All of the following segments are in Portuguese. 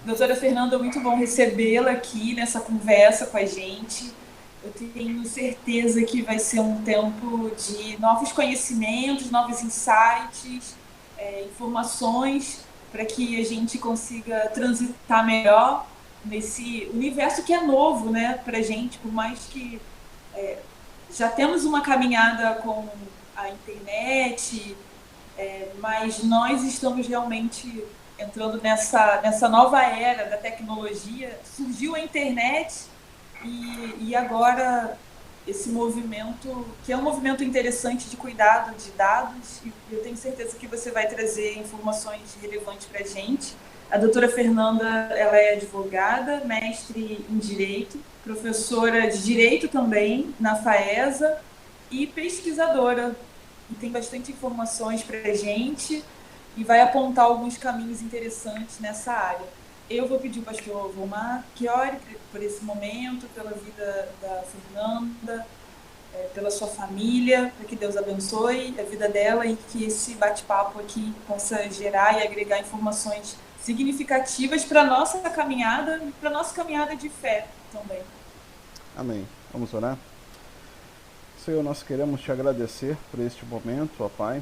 Doutora Fernanda, muito bom recebê-la aqui nessa conversa com a gente. Eu tenho certeza que vai ser um tempo de novos conhecimentos, novos insights, informações, para que a gente consiga transitar melhor nesse universo que é novo, né, para a gente, por mais que já temos uma caminhada com a internet, mas nós estamos realmente entrando nessa nova era da tecnologia. Surgiu a internet e agora esse movimento, que é um movimento interessante de cuidado de dados, e eu tenho certeza que você vai trazer informações relevantes para a gente. A doutora Fernanda, ela é advogada, mestre em Direito, professora de Direito também na FAESA e pesquisadora. E tem bastante informações para a gente e vai apontar alguns caminhos interessantes nessa área. Eu vou pedir ao pastor Vomar que ore por esse momento, pela vida da Fernanda, pela sua família, para que Deus abençoe a vida dela e que esse bate-papo aqui possa gerar e agregar informações significativas para a nossa caminhada e para a nossa caminhada de fé também. Amém. Vamos orar? Senhor, nós queremos te agradecer por este momento, ó Pai,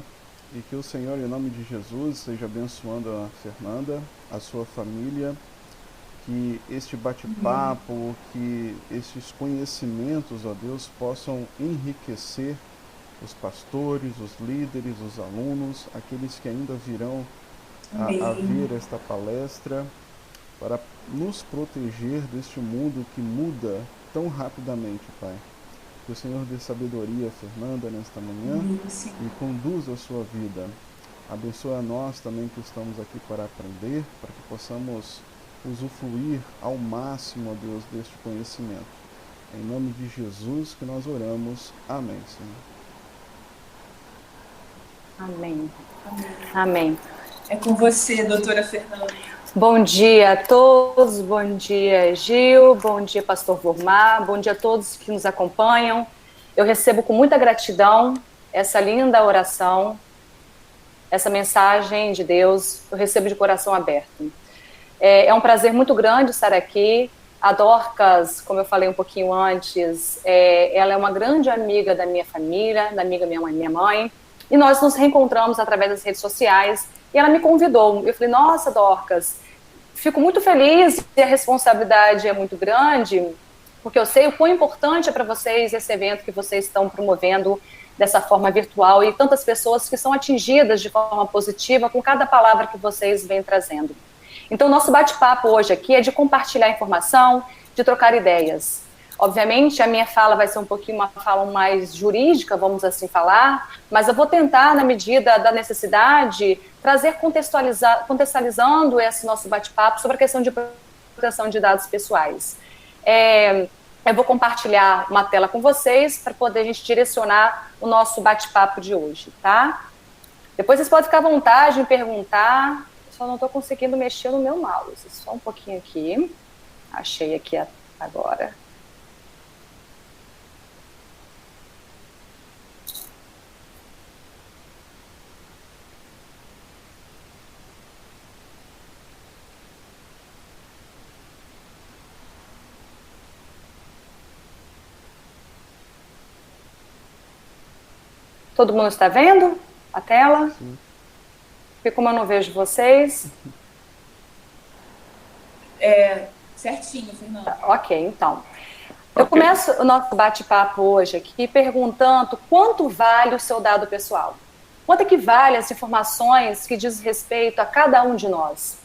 e que o Senhor, em nome de Jesus, esteja abençoando a Fernanda, a sua família, que este bate-papo, que estes conhecimentos, ó Deus, possam enriquecer os pastores, os líderes, os alunos, aqueles que ainda virão a ver esta palestra, para nos proteger deste mundo que muda tão rapidamente, Pai. Que o Senhor dê sabedoria a Fernanda nesta manhã e conduza a sua vida. Abençoa a nós também que estamos aqui para aprender, para que possamos usufruir ao máximo, ó Deus, deste conhecimento. Em nome de Jesus que nós oramos. Amém, Senhor. Amém. Amém. É com você, doutora Fernanda. Bom dia a todos, bom dia Gil, bom dia pastor Vomar, bom dia a todos que nos acompanham. Eu recebo com muita gratidão essa linda oração, essa mensagem de Deus, eu recebo de coração aberto. É um prazer muito grande estar aqui. A Dorcas, como eu falei um pouquinho antes, ela é uma grande amiga da minha família, da amiga minha mãe, e nós nos reencontramos através das redes sociais, e ela me convidou. Eu falei, nossa, Dorcas, fico muito feliz e a responsabilidade é muito grande, porque eu sei o quão importante é para vocês esse evento que vocês estão promovendo dessa forma virtual e tantas pessoas que são atingidas de forma positiva com cada palavra que vocês vêm trazendo. Então, nosso bate-papo hoje aqui é de compartilhar informação, de trocar ideias. Obviamente, a minha fala vai ser um pouquinho uma fala mais jurídica, vamos assim falar, mas eu vou tentar, na medida da necessidade, trazer contextualizando esse nosso bate-papo sobre a questão de proteção de dados pessoais. Eu vou compartilhar uma tela com vocês para poder a gente direcionar o nosso bate-papo de hoje, tá? Depois vocês podem ficar à vontade em perguntar, só não estou conseguindo mexer no meu mouse, só um pouquinho aqui. Achei aqui agora. Todo mundo está vendo a tela? Sim. Porque como eu não vejo vocês... Certinho, Fernanda. Ok, então. Eu começo o nosso bate-papo hoje aqui perguntando quanto vale o seu dado pessoal? Quanto é que vale as informações que diz respeito a cada um de nós?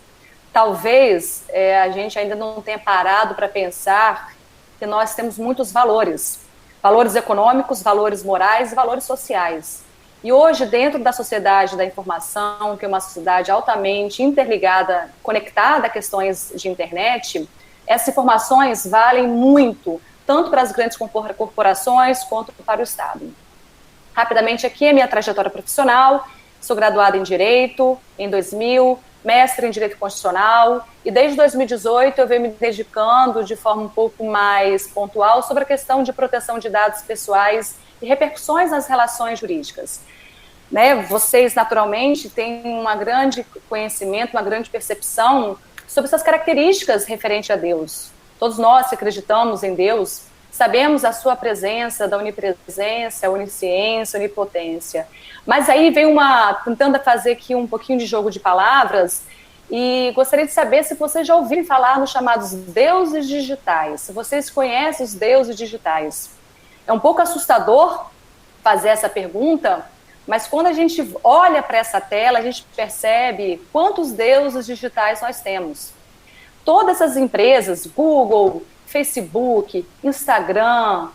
Talvez a gente ainda não tenha parado para pensar que nós temos muitos valores. Valores econômicos, valores morais e valores sociais. E hoje, dentro da sociedade da informação, que é uma sociedade altamente interligada, conectada a questões de internet, essas informações valem muito, tanto para as grandes corporações quanto para o Estado. Rapidamente aqui, a minha trajetória profissional: sou graduada em Direito em 2000, mestre em Direito Constitucional, e desde 2018 eu venho me dedicando de forma um pouco mais pontual sobre a questão de proteção de dados pessoais e repercussões nas relações jurídicas. Né? Vocês, naturalmente, têm um grande conhecimento, uma grande percepção sobre essas características referentes a Deus. Todos nós que acreditamos em Deus, sabemos a sua presença, da onipresença, onisciência, onipotência. Mas aí vem tentando fazer aqui um pouquinho de jogo de palavras, e gostaria de saber se vocês já ouviram falar nos chamados deuses digitais, se vocês conhecem os deuses digitais. É um pouco assustador fazer essa pergunta, mas quando a gente olha para essa tela, a gente percebe quantos deuses digitais nós temos. Todas essas empresas, Google, Facebook, Instagram,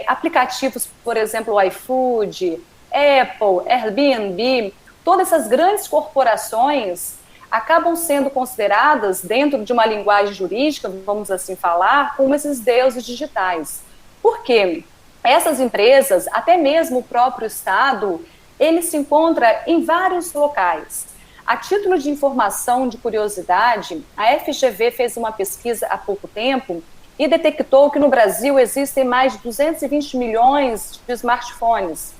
aplicativos, por exemplo, o iFood, Apple, Airbnb, todas essas grandes corporações acabam sendo consideradas, dentro de uma linguagem jurídica, vamos assim falar, como esses deuses digitais. Por quê? Essas empresas, até mesmo o próprio Estado, ele se encontra em vários locais. A título de informação, de curiosidade, a FGV fez uma pesquisa há pouco tempo e detectou que no Brasil existem mais de 220 milhões de smartphones,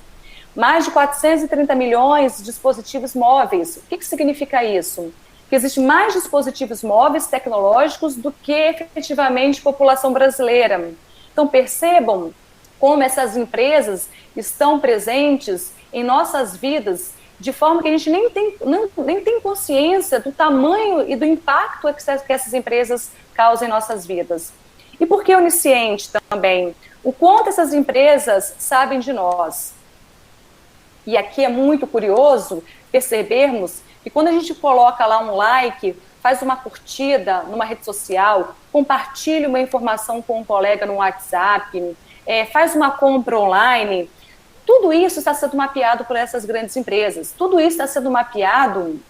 mais de 430 milhões de dispositivos móveis. O que significa isso? Que existem mais dispositivos móveis tecnológicos do que efetivamente população brasileira. Então percebam como essas empresas estão presentes em nossas vidas de forma que a gente nem tem consciência do tamanho e do impacto que essas empresas causam em nossas vidas. E por que onisciente também? O quanto essas empresas sabem de nós. E aqui é muito curioso percebermos que quando a gente coloca lá um like, faz uma curtida numa rede social, compartilha uma informação com um colega no WhatsApp, faz uma compra online, tudo isso está sendo mapeado por essas grandes empresas, tudo isso está sendo mapeado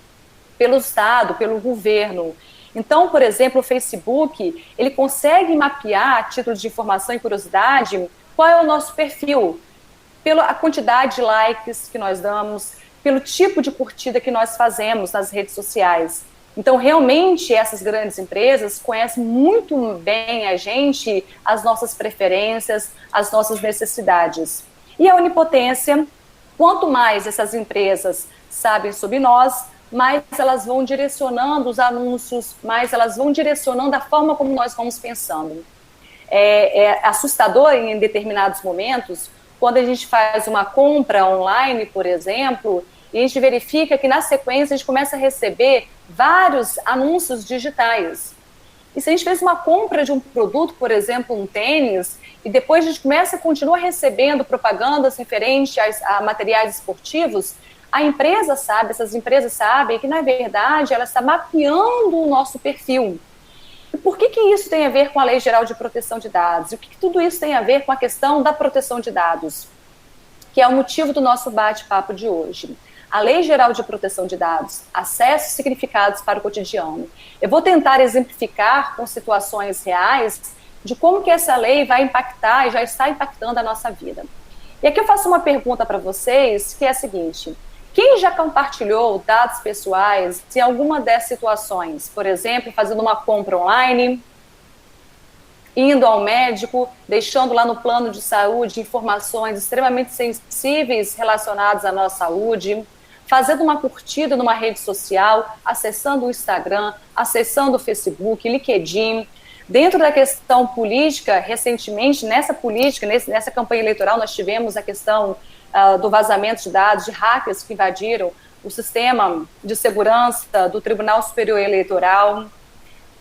pelo Estado, pelo governo. Então, por exemplo, o Facebook, ele consegue mapear, a título de informação e curiosidade, qual é o nosso perfil, pela quantidade de likes que nós damos, pelo tipo de curtida que nós fazemos nas redes sociais. Então, realmente, essas grandes empresas conhecem muito bem a gente, as nossas preferências, as nossas necessidades. E a onipotência, quanto mais essas empresas sabem sobre nós, mais elas vão direcionando os anúncios, mais elas vão direcionando a forma como nós vamos pensando. É assustador em determinados momentos, quando a gente faz uma compra online, por exemplo, e a gente verifica que na sequência a gente começa a receber vários anúncios digitais. E se a gente fez uma compra de um produto, por exemplo, um tênis, e depois a gente continua recebendo propagandas referentes a materiais esportivos, a empresa sabe, essas empresas sabem que, na verdade, ela está mapeando o nosso perfil. E por que isso tem a ver com a Lei Geral de Proteção de Dados? E o que tudo isso tem a ver com a questão da proteção de dados? Que é o motivo do nosso bate-papo de hoje. A Lei Geral de Proteção de Dados, acessos significados para o cotidiano. Eu vou tentar exemplificar com situações reais de como que essa lei vai impactar e já está impactando a nossa vida. E aqui eu faço uma pergunta para vocês, que é a seguinte: quem já compartilhou dados pessoais em alguma dessas situações? Por exemplo, fazendo uma compra online, indo ao médico, deixando lá no plano de saúde informações extremamente sensíveis relacionadas à nossa saúde, fazendo uma curtida numa rede social, acessando o Instagram, acessando o Facebook, LinkedIn. Dentro da questão política, recentemente, nessa campanha eleitoral, nós tivemos a questão do vazamento de dados de hackers que invadiram o sistema de segurança do Tribunal Superior Eleitoral.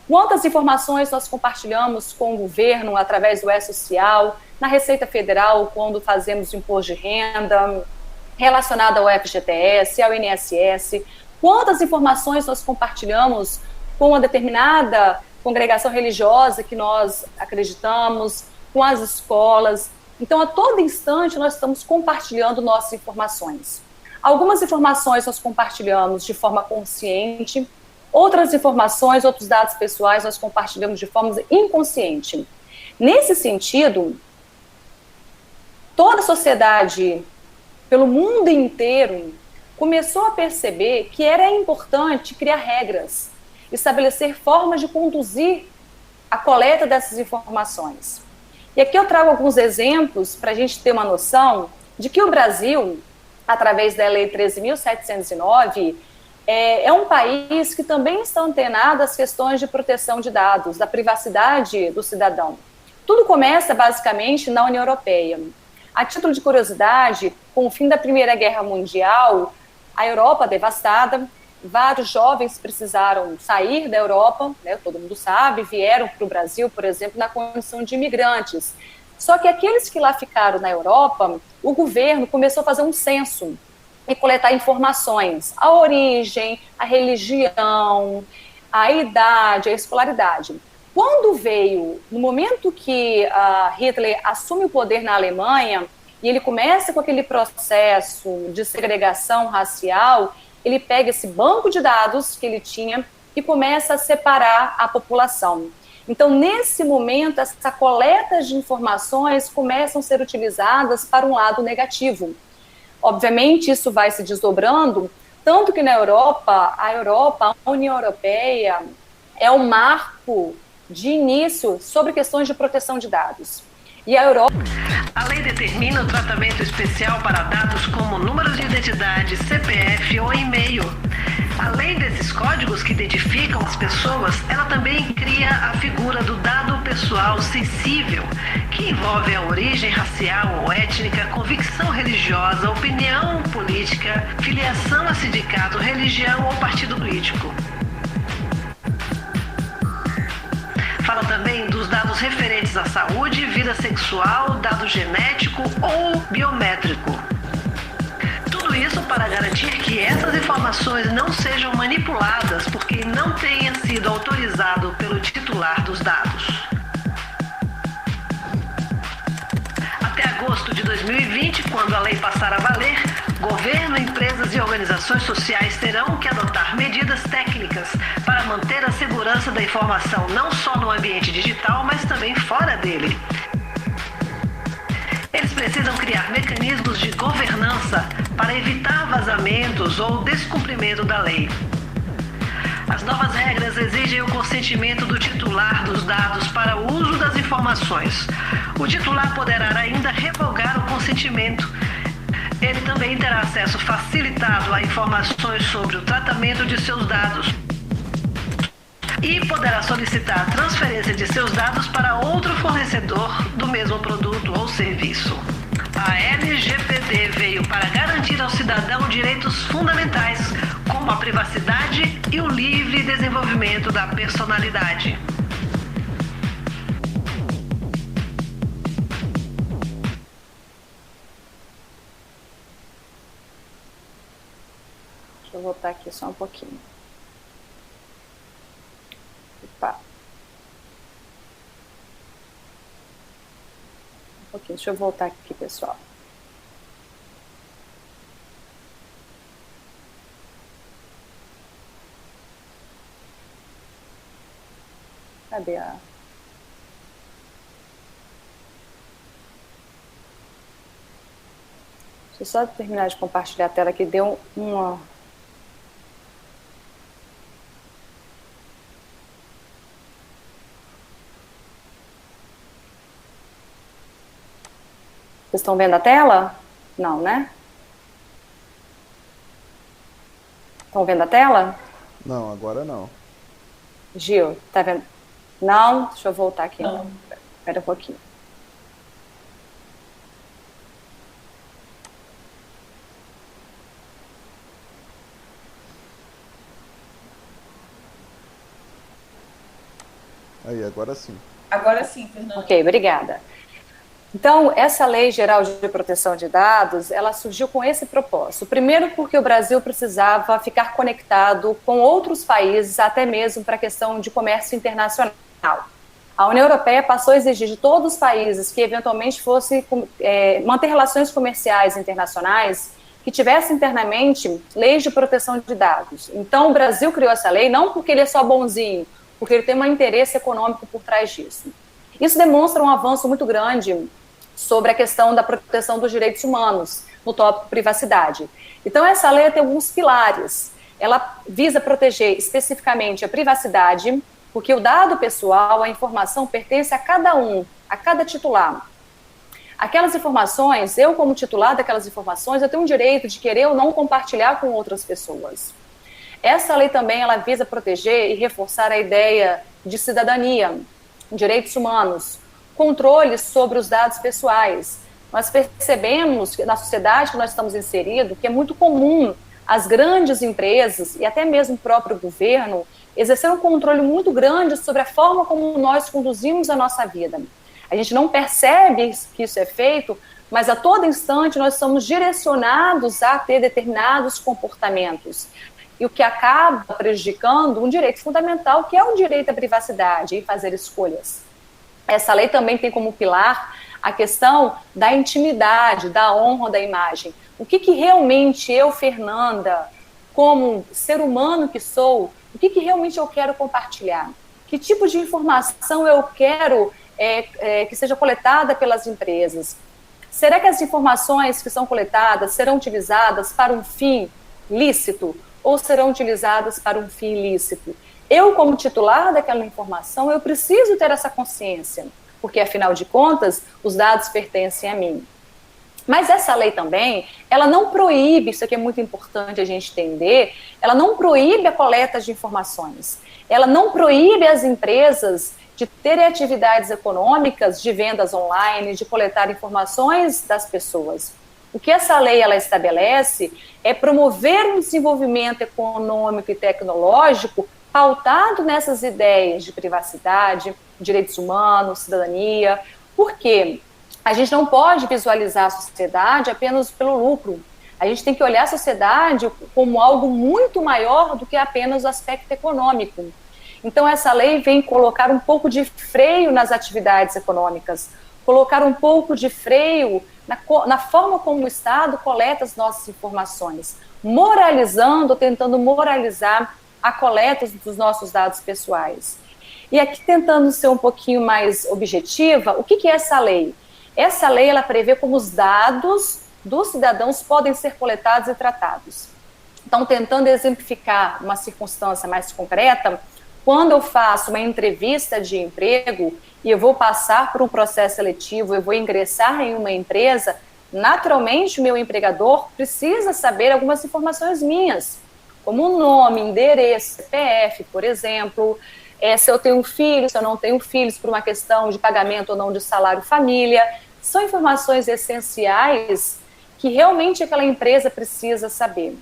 Quantas informações nós compartilhamos com o governo através do E-Social, na Receita Federal, quando fazemos o imposto de renda, relacionado ao FGTS, ao INSS. Quantas informações nós compartilhamos com uma determinada congregação religiosa que nós acreditamos, com as escolas. Então, a todo instante, nós estamos compartilhando nossas informações. Algumas informações nós compartilhamos de forma consciente, outras informações, outros dados pessoais, nós compartilhamos de forma inconsciente. Nesse sentido, toda a sociedade, pelo mundo inteiro, começou a perceber que era importante criar regras, estabelecer formas de conduzir a coleta dessas informações. E aqui eu trago alguns exemplos para a gente ter uma noção de que o Brasil, através da Lei 13.709, é um país que também está antenado às questões de proteção de dados, da privacidade do cidadão. Tudo começa, basicamente, na União Europeia. A título de curiosidade, com o fim da Primeira Guerra Mundial, a Europa devastada, vários jovens precisaram sair da Europa, né, todo mundo sabe, vieram para o Brasil, por exemplo, na condição de imigrantes. Só que aqueles que lá ficaram na Europa, o governo começou a fazer um censo e coletar informações, a origem, a religião, a idade, a escolaridade. Quando veio, no momento que Hitler assume o poder na Alemanha, e ele começa com aquele processo de segregação racial, ele pega esse banco de dados que ele tinha e começa a separar a população. Então, nesse momento, essa coleta de informações começam a ser utilizadas para um lado negativo. Obviamente, isso vai se desdobrando, tanto que na Europa, a União Europeia é um marco de início sobre questões de proteção de dados. E a Europa... A lei determina o tratamento especial para dados como números de identidade, CPF ou e-mail. Além desses códigos que identificam as pessoas, ela também cria a figura do dado pessoal sensível, que envolve a origem racial ou étnica, convicção religiosa, opinião política, filiação a sindicato, religião ou partido político. Fala também dos dados referentes à saúde, vida sexual, dado genético ou biométrico. Tudo isso para garantir que essas informações não sejam manipuladas por quem não tenha sido autorizado pelo titular dos dados. Até agosto de 2020, quando a lei passar a valer, governo, empresas e organizações sociais terão que adotar medidas técnicas para manter a segurança da informação não só no ambiente digital, mas também fora dele. Eles precisam criar mecanismos de governança para evitar vazamentos ou descumprimento da lei. As novas regras exigem o consentimento do titular dos dados para o uso das informações. O titular poderá ainda revogar o consentimento. Ele também terá acesso facilitado a informações sobre o tratamento de seus dados e poderá solicitar a transferência de seus dados para outro fornecedor do mesmo produto ou serviço. A LGPD veio para garantir ao cidadão direitos fundamentais, como a privacidade e o livre desenvolvimento da personalidade. Deixa eu voltar aqui só um pouquinho. Opa. Um pouquinho, deixa eu voltar aqui, pessoal. Cadê a... Deixa eu só terminar de compartilhar a tela que deu uma... Vocês estão vendo a tela? Não, né? Estão vendo a tela? Não, agora não. Gil, tá vendo? Não? Deixa eu voltar aqui. Espera um pouquinho. Aí, agora sim. Agora sim, Fernanda. Ok, obrigada. Então, essa Lei Geral de Proteção de Dados, ela surgiu com esse propósito. Primeiro, porque o Brasil precisava ficar conectado com outros países, até mesmo para a questão de comércio internacional. A União Europeia passou a exigir de todos os países que eventualmente fossem manter relações comerciais internacionais que tivessem internamente leis de proteção de dados. Então, o Brasil criou essa lei não porque ele é só bonzinho, porque ele tem um interesse econômico por trás disso. Isso demonstra um avanço muito grande sobre a questão da proteção dos direitos humanos, no tópico privacidade. Então, essa lei tem alguns pilares. Ela visa proteger especificamente a privacidade, porque o dado pessoal, a informação, pertence a cada um, a cada titular. Aquelas informações, eu como titular daquelas informações, eu tenho um direito de querer ou não compartilhar com outras pessoas. Essa lei também ela visa proteger e reforçar a ideia de cidadania, direitos humanos, controles sobre os dados pessoais. Nós percebemos que na sociedade que nós estamos inseridos, que é muito comum as grandes empresas e até mesmo o próprio governo exercer um controle muito grande sobre a forma como nós conduzimos a nossa vida. A gente não percebe que isso é feito, mas a todo instante nós somos direcionados a ter determinados comportamentos. E o que acaba prejudicando um direito fundamental, que é o direito à privacidade e fazer escolhas. Essa lei também tem como pilar a questão da intimidade, da honra da imagem. O que realmente eu, Fernanda, como ser humano que sou, o que realmente eu quero compartilhar? Que tipo de informação eu quero que seja coletada pelas empresas? Será que as informações que são coletadas serão utilizadas para um fim lícito ou serão utilizadas para um fim ilícito? Eu, como titular daquela informação, eu preciso ter essa consciência, porque, afinal de contas, os dados pertencem a mim. Mas essa lei também, ela não proíbe, isso aqui é muito importante a gente entender, ela não proíbe a coleta de informações, ela não proíbe as empresas de terem atividades econômicas, de vendas online, de coletar informações das pessoas. O que essa lei ela estabelece é promover um desenvolvimento econômico e tecnológico pautado nessas ideias de privacidade, direitos humanos, cidadania. Por quê? A gente não pode visualizar a sociedade apenas pelo lucro. A gente tem que olhar a sociedade como algo muito maior do que apenas o aspecto econômico. Então, essa lei vem colocar um pouco de freio nas atividades econômicas, colocar um pouco de freio na forma como o Estado coleta as nossas informações, moralizando, tentando moralizar a coleta dos nossos dados pessoais. E aqui, tentando ser um pouquinho mais objetiva, o que é essa lei? Essa lei ela prevê como os dados dos cidadãos podem ser coletados e tratados. Então, tentando exemplificar uma circunstância mais concreta, quando eu faço uma entrevista de emprego e eu vou passar por um processo seletivo, eu vou ingressar em uma empresa, naturalmente o meu empregador precisa saber algumas informações minhas, como nome, endereço, CPF, por exemplo, se eu tenho filhos, se eu não tenho filhos, por uma questão de pagamento ou não de salário família. São informações essenciais que realmente aquela empresa precisa saber.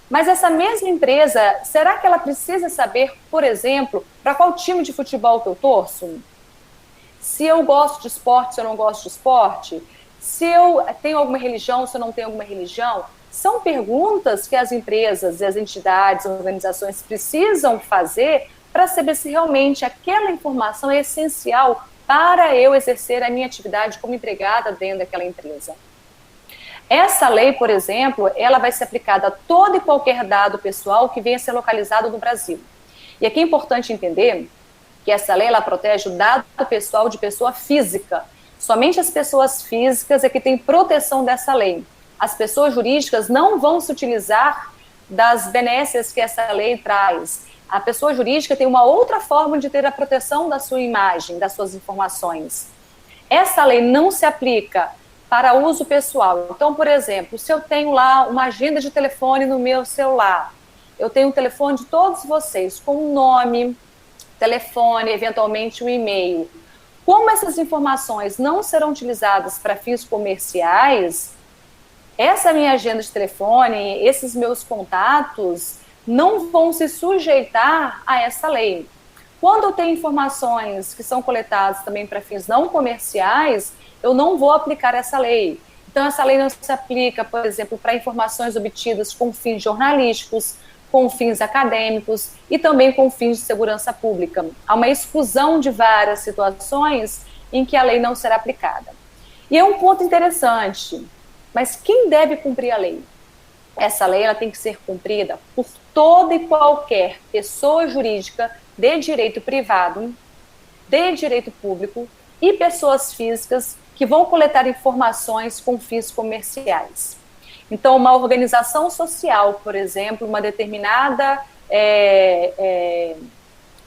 Mas essa mesma empresa, será que ela precisa saber, por exemplo, para qual time de futebol que eu torço? Se eu gosto de esporte, se eu não gosto de esporte? Se eu tenho alguma religião, se eu não tenho alguma religião? São perguntas que as empresas, as entidades, as organizações precisam fazer para saber se realmente aquela informação é essencial para eu exercer a minha atividade como empregada dentro daquela empresa. Essa lei, por exemplo, ela vai ser aplicada a todo e qualquer dado pessoal que venha a ser localizado no Brasil. E aqui é importante entender que essa lei ela protege o dado pessoal de pessoa física. Somente as pessoas físicas é que têm proteção dessa lei. As pessoas jurídicas não vão se utilizar das benesses que essa lei traz. A pessoa jurídica tem uma outra forma de ter a proteção da sua imagem, das suas informações. Essa lei não se aplica para uso pessoal. Então, por exemplo, se eu tenho lá uma agenda de telefone no meu celular, eu tenho um telefone de todos vocês, com um nome, telefone, eventualmente um e-mail. Como essas informações não serão utilizadas para fins comerciais, essa minha agenda de telefone, esses meus contatos, não vão se sujeitar a essa lei. Quando eu tenho informações que são coletadas também para fins não comerciais, eu não vou aplicar essa lei. Então, essa lei não se aplica, por exemplo, para informações obtidas com fins jornalísticos, com fins acadêmicos e também com fins de segurança pública. Há uma exclusão de várias situações em que a lei não será aplicada. E é um ponto interessante, mas quem deve cumprir a lei? Essa lei ela tem que ser cumprida por toda e qualquer pessoa jurídica de direito privado, de direito público e pessoas físicas que vão coletar informações com fins comerciais. Então, uma organização social, por exemplo, uma determinada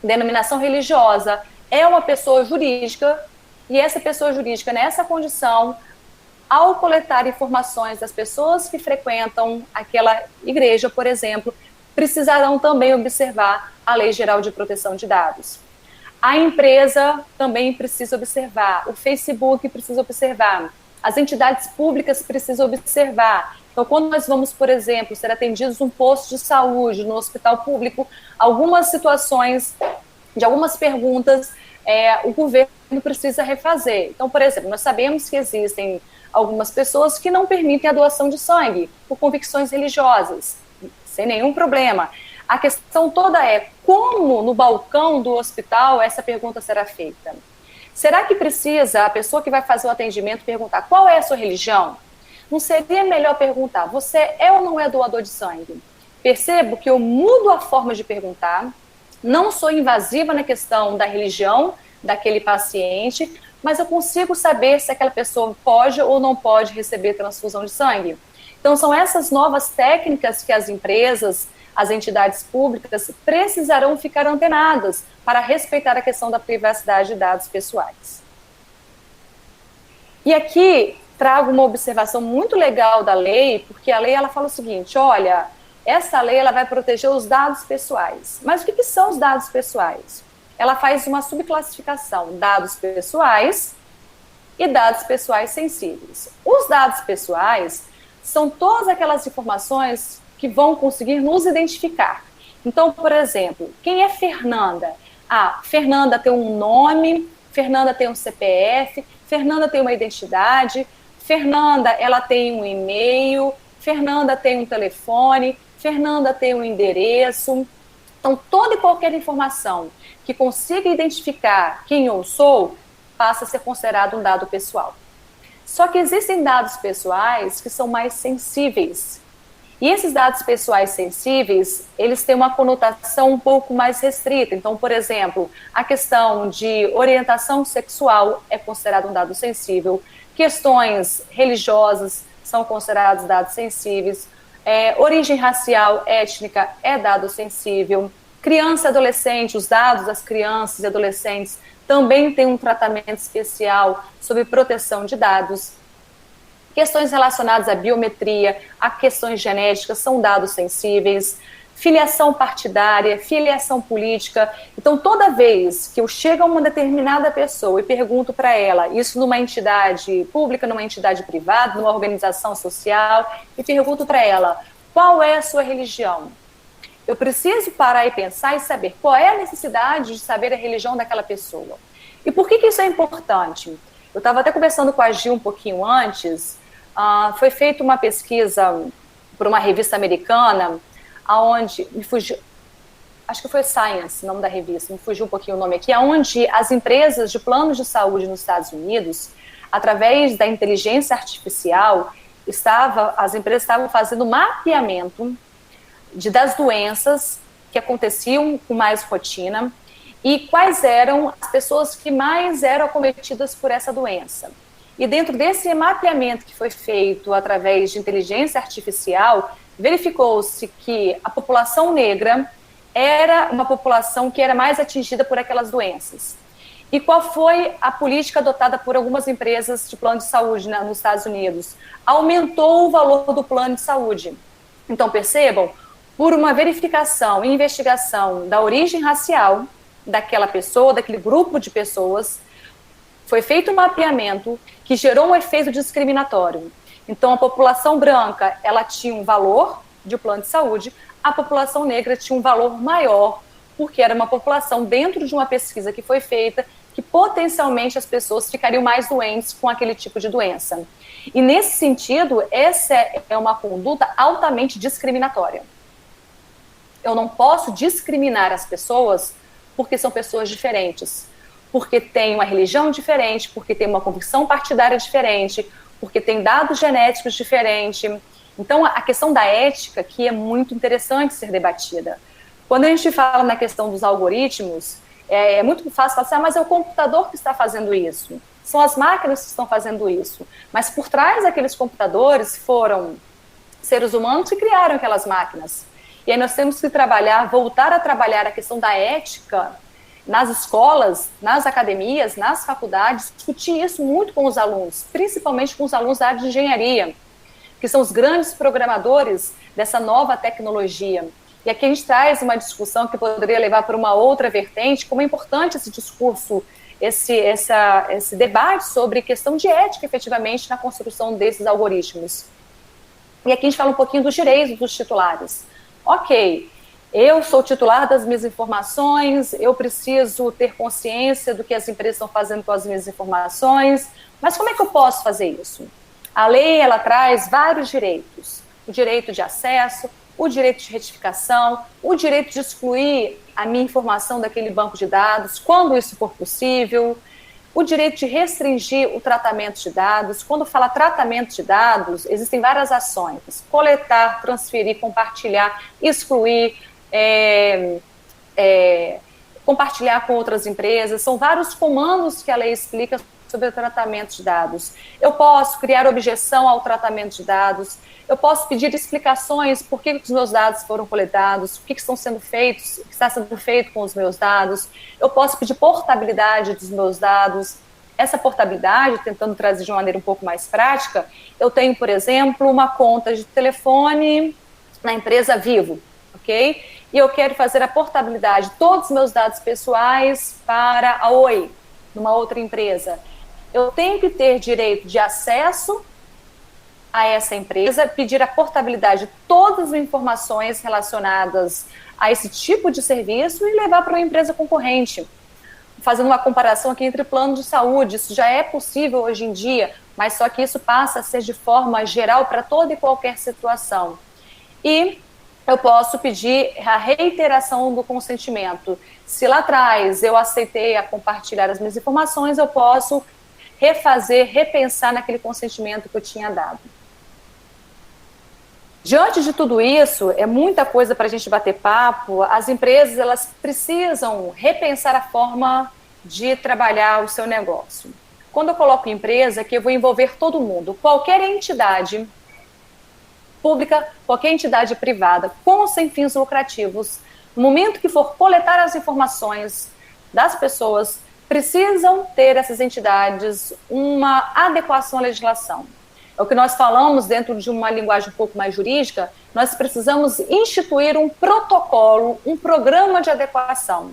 denominação religiosa, é uma pessoa jurídica, e essa pessoa jurídica, nessa condição, ao coletar informações das pessoas que frequentam aquela igreja, por exemplo, precisarão também observar a Lei Geral de Proteção de Dados. A empresa também precisa observar, o Facebook precisa observar, as entidades públicas precisam observar. Então, quando nós vamos, por exemplo, ser atendidos num posto de saúde, no hospital público, algumas situações, de algumas perguntas, o governo precisa refazer. Então, por exemplo, nós sabemos que existem algumas pessoas que não permitem a doação de sangue por convicções religiosas, sem nenhum problema. A questão toda é como no balcão do hospital essa pergunta será feita. Será que precisa a pessoa que vai fazer o atendimento perguntar qual é a sua religião? Não seria melhor perguntar, você é ou não é doador de sangue? Percebo que eu mudo a forma de perguntar, não sou invasiva na questão da religião daquele paciente, mas eu consigo saber se aquela pessoa pode ou não pode receber transfusão de sangue. Então, são essas novas técnicas que as empresas, as entidades públicas precisarão ficar antenadas para respeitar a questão da privacidade de dados pessoais. E aqui trago uma observação muito legal da lei, porque a lei ela fala o seguinte, olha, essa lei ela vai proteger os dados pessoais. Mas o que são os dados pessoais? Ela faz uma subclassificação, dados pessoais e dados pessoais sensíveis. Os dados pessoais são todas aquelas informações que vão conseguir nos identificar. Então, por exemplo, quem é Fernanda? Fernanda tem um nome, Fernanda tem um CPF, Fernanda tem uma identidade, Fernanda ela tem um e-mail, Fernanda tem um telefone, Fernanda tem um endereço. Então, toda e qualquer informação que consiga identificar quem eu sou, passa a ser considerado um dado pessoal. Só que existem dados pessoais que são mais sensíveis. E esses dados pessoais sensíveis, eles têm uma conotação um pouco mais restrita. Então, por exemplo, a questão de orientação sexual é considerado um dado sensível, questões religiosas são considerados dados sensíveis, origem racial, étnica é dado sensível, criança e adolescente, os dados das crianças e adolescentes também têm um tratamento especial sobre proteção de dados. Questões relacionadas à biometria, a questões genéticas são dados sensíveis, filiação partidária, filiação política. Então, toda vez que eu chego a uma determinada pessoa e pergunto para ela, isso numa entidade pública, numa entidade privada, numa organização social, e pergunto para ela, qual é a sua religião? Eu preciso parar e pensar e saber qual é a necessidade de saber a religião daquela pessoa. E por que isso é importante? Eu estava até conversando com a Gil um pouquinho antes, foi feita uma pesquisa por uma revista americana, onde, me fugiu, acho que foi Science, o nome da revista, me fugiu um pouquinho o nome aqui, onde as empresas de planos de saúde nos Estados Unidos, através da inteligência artificial, as empresas estavam fazendo mapeamento das doenças que aconteciam com mais rotina e quais eram as pessoas que mais eram acometidas por essa doença. E dentro desse mapeamento que foi feito através de inteligência artificial, verificou-se que a população negra era uma população que era mais atingida por aquelas doenças. E qual foi a política adotada por algumas empresas de plano de saúde nos Estados Unidos? Aumentou o valor do plano de saúde. Então, percebam, por uma verificação e investigação da origem racial daquela pessoa, daquele grupo de pessoas, foi feito um mapeamento que gerou um efeito discriminatório. Então, a população branca, ela tinha um valor de plano de saúde, a população negra tinha um valor maior, porque era uma população dentro de uma pesquisa que foi feita, que potencialmente as pessoas ficariam mais doentes com aquele tipo de doença. E nesse sentido, essa é uma conduta altamente discriminatória. Eu não posso discriminar as pessoas porque são pessoas diferentes, porque têm uma religião diferente, porque têm uma convicção partidária diferente, porque tem dados genéticos diferentes. Então, a questão da ética aqui é muito interessante ser debatida. Quando a gente fala na questão dos algoritmos, é muito fácil falar assim, mas é o computador que está fazendo isso. São as máquinas que estão fazendo isso. Mas por trás daqueles computadores foram seres humanos que criaram aquelas máquinas. E aí nós temos que voltar a trabalhar a questão da ética nas escolas, nas academias, nas faculdades, discutir isso muito com os alunos, principalmente com os alunos da área de engenharia, que são os grandes programadores dessa nova tecnologia. E aqui a gente traz uma discussão que poderia levar para uma outra vertente, como é importante esse discurso, esse debate sobre questão de ética, efetivamente, na construção desses algoritmos. E aqui a gente fala um pouquinho dos direitos dos titulares. Ok, eu sou titular das minhas informações, eu preciso ter consciência do que as empresas estão fazendo com as minhas informações, mas como é que eu posso fazer isso? A lei, ela traz vários direitos. O direito de acesso, o direito de retificação, o direito de excluir a minha informação daquele banco de dados, quando isso for possível, o direito de restringir o tratamento de dados. Quando fala tratamento de dados, existem várias ações: coletar, transferir, compartilhar, excluir, compartilhar com outras empresas. São vários comandos que a lei explica sobre o tratamento de dados. Eu posso criar objeção ao tratamento de dados, eu posso pedir explicações por que os meus dados foram coletados, o que estão sendo feitos, o que está sendo feito com os meus dados, eu posso pedir portabilidade dos meus dados. Essa portabilidade, tentando trazer de uma maneira um pouco mais prática, eu tenho, por exemplo, uma conta de telefone na empresa Vivo, ok? E eu quero fazer a portabilidade de todos os meus dados pessoais para a Oi, numa outra empresa. Eu tenho que ter direito de acesso a essa empresa, pedir a portabilidade de todas as informações relacionadas a esse tipo de serviço e levar para uma empresa concorrente. Fazendo uma comparação aqui entre plano de saúde, isso já é possível hoje em dia, mas só que isso passa a ser de forma geral para toda e qualquer situação. E eu posso pedir a reiteração do consentimento. Se lá atrás eu aceitei a compartilhar as minhas informações, eu posso refazer, repensar naquele consentimento que eu tinha dado. Diante de tudo isso, é muita coisa para a gente bater papo. As empresas, elas precisam repensar a forma de trabalhar o seu negócio. Quando eu coloco empresa, que eu vou envolver todo mundo, qualquer entidade pública, qualquer entidade privada, com ou sem fins lucrativos, no momento que for coletar as informações das pessoas, precisam ter essas entidades uma adequação à legislação. É o que nós falamos dentro de uma linguagem um pouco mais jurídica, nós precisamos instituir um protocolo, um programa de adequação.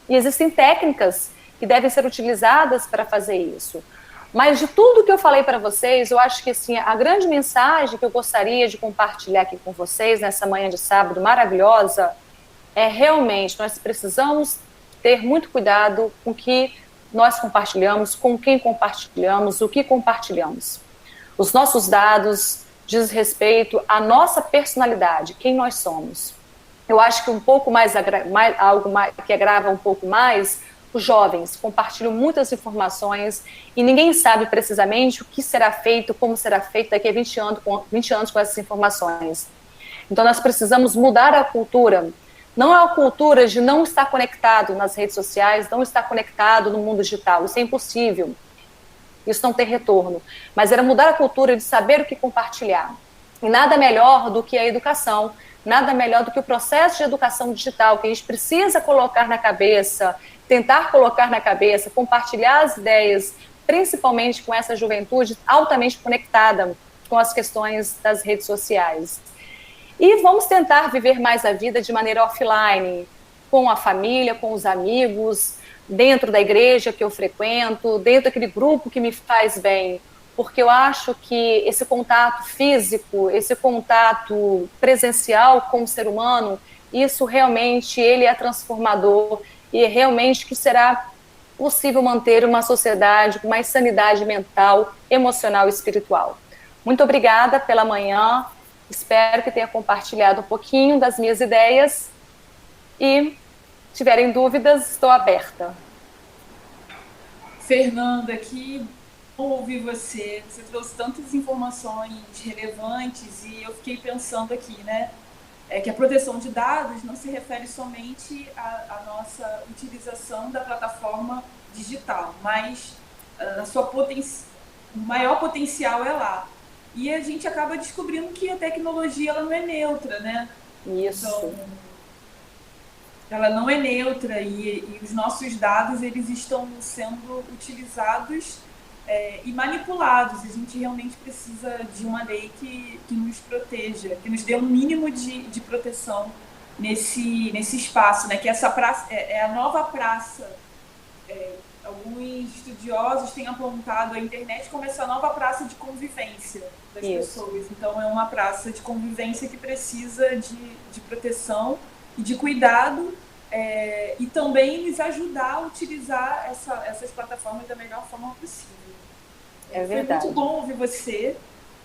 E existem técnicas que devem ser utilizadas para fazer isso. Mas de tudo que eu falei para vocês, eu acho que assim, a grande mensagem que eu gostaria de compartilhar aqui com vocês nessa manhã de sábado maravilhosa é realmente, nós precisamos ter muito cuidado com o que nós compartilhamos, com quem compartilhamos, o que compartilhamos. Os nossos dados diz respeito à nossa personalidade, quem nós somos. Eu acho que um pouco mais, algo que agrava um pouco mais, os jovens compartilham muitas informações e ninguém sabe precisamente o que será feito, como será feito daqui a 20 anos com essas informações. Então nós precisamos mudar a cultura. Não é a cultura de não estar conectado nas redes sociais, não estar conectado no mundo digital, isso é impossível. Isso não tem retorno, mas era mudar a cultura de saber o que compartilhar. E nada melhor do que a educação, nada melhor do que o processo de educação digital, que a gente precisa colocar na cabeça, tentar colocar na cabeça, compartilhar as ideias, principalmente com essa juventude altamente conectada com as questões das redes sociais. E vamos tentar viver mais a vida de maneira offline, com a família, com os amigos, dentro da igreja que eu frequento, dentro daquele grupo que me faz bem, porque eu acho que esse contato físico, esse contato presencial com o ser humano, isso realmente ele é transformador e é realmente que será possível manter uma sociedade com mais sanidade mental, emocional e espiritual. Muito obrigada pela manhã, espero que tenha compartilhado um pouquinho das minhas ideias e se tiverem dúvidas, estou aberta. Fernanda, que bom ouvir você. Você trouxe tantas informações relevantes e eu fiquei pensando aqui, né? Que a proteção de dados não se refere somente à nossa utilização da plataforma digital, mas o maior potencial é lá. E a gente acaba descobrindo que a tecnologia ela não é neutra, né? Isso. Então, ela não é neutra e os nossos dados eles estão sendo utilizados e manipulados. A gente realmente precisa de uma lei que nos proteja, que nos dê um mínimo de proteção nesse espaço, né? Que essa praça é a nova praça. Alguns estudiosos têm apontado a internet como essa nova praça de convivência das pessoas. Então, é uma praça de convivência que precisa de proteção e de cuidado, e também nos ajudar a utilizar essas plataformas da melhor forma possível. É verdade. Foi muito bom ouvir você.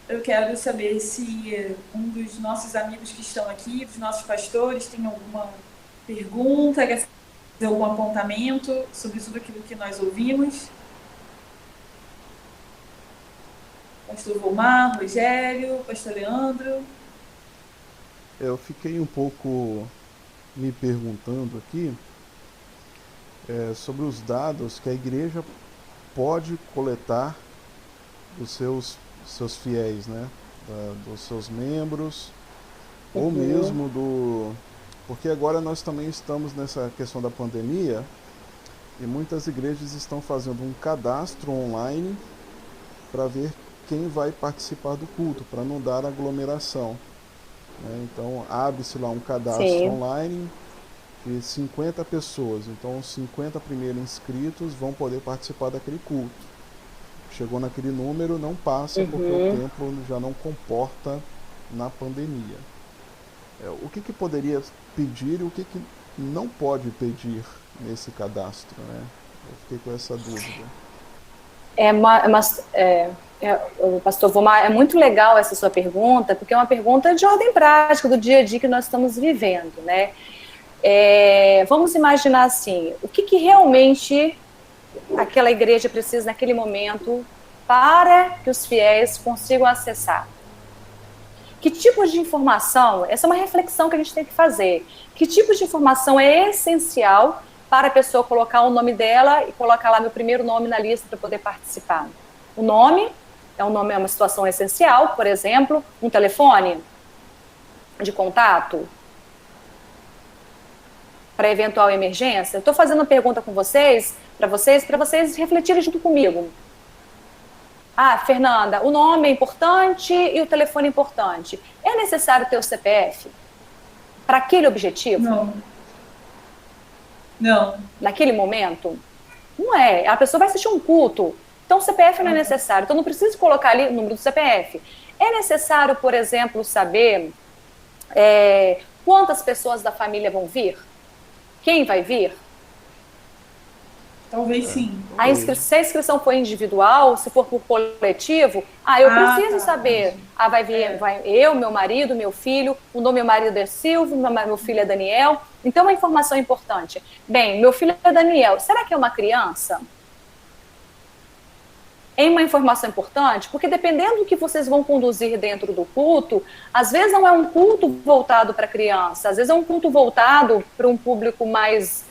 Eu quero saber se um dos nossos amigos que estão aqui, dos nossos pastores, tem alguma pergunta, quer fazer algum apontamento sobre tudo aquilo que nós ouvimos. Pastor Volmar, Rogério, Pastor Leandro. Eu fiquei um pouco me perguntando aqui sobre os dados que a igreja pode coletar dos seus fiéis, né? Dos seus membros, ou mesmo porque agora nós também estamos nessa questão da pandemia e muitas igrejas estão fazendo um cadastro online para ver quem vai participar do culto, para não dar aglomeração, né? Então abre-se lá um cadastro online de 50 pessoas, então os 50 primeiros inscritos vão poder participar daquele culto. Chegou naquele número, não passa, porque o templo já não comporta na pandemia. O que poderia pedir e o que não pode pedir nesse cadastro, né? Eu fiquei com essa dúvida. Pastor Volmar, é muito legal essa sua pergunta, porque é uma pergunta de ordem prática do dia a dia que nós estamos vivendo, né? Vamos imaginar assim, o que realmente aquela igreja precisa naquele momento para que os fiéis consigam acessar. Que tipo de informação, essa é uma reflexão que a gente tem que fazer, que tipo de informação é essencial para a pessoa colocar o nome dela e colocar lá meu primeiro nome na lista para poder participar? O nome é uma situação essencial, por exemplo, um telefone de contato para eventual emergência. Estou fazendo uma pergunta com vocês, para vocês refletirem junto comigo. Fernanda, o nome é importante e o telefone é importante. É necessário ter o CPF para aquele objetivo? Não. Naquele momento? Não é. A pessoa vai assistir um culto, então o CPF não é necessário. Então não precisa colocar ali o número do CPF. É necessário, por exemplo, saber quantas pessoas da família vão vir? Quem vai vir? Talvez sim. Se a inscrição for individual, se for por coletivo, eu preciso saber. Vai vir eu, meu marido, meu filho, o nome do meu marido é Silvio, meu filho é Daniel. Então, é uma informação importante. Bem, meu filho é Daniel, será que é uma criança? É uma informação importante, porque dependendo do que vocês vão conduzir dentro do culto, às vezes não é um culto voltado para criança, às vezes é um culto voltado para um público mais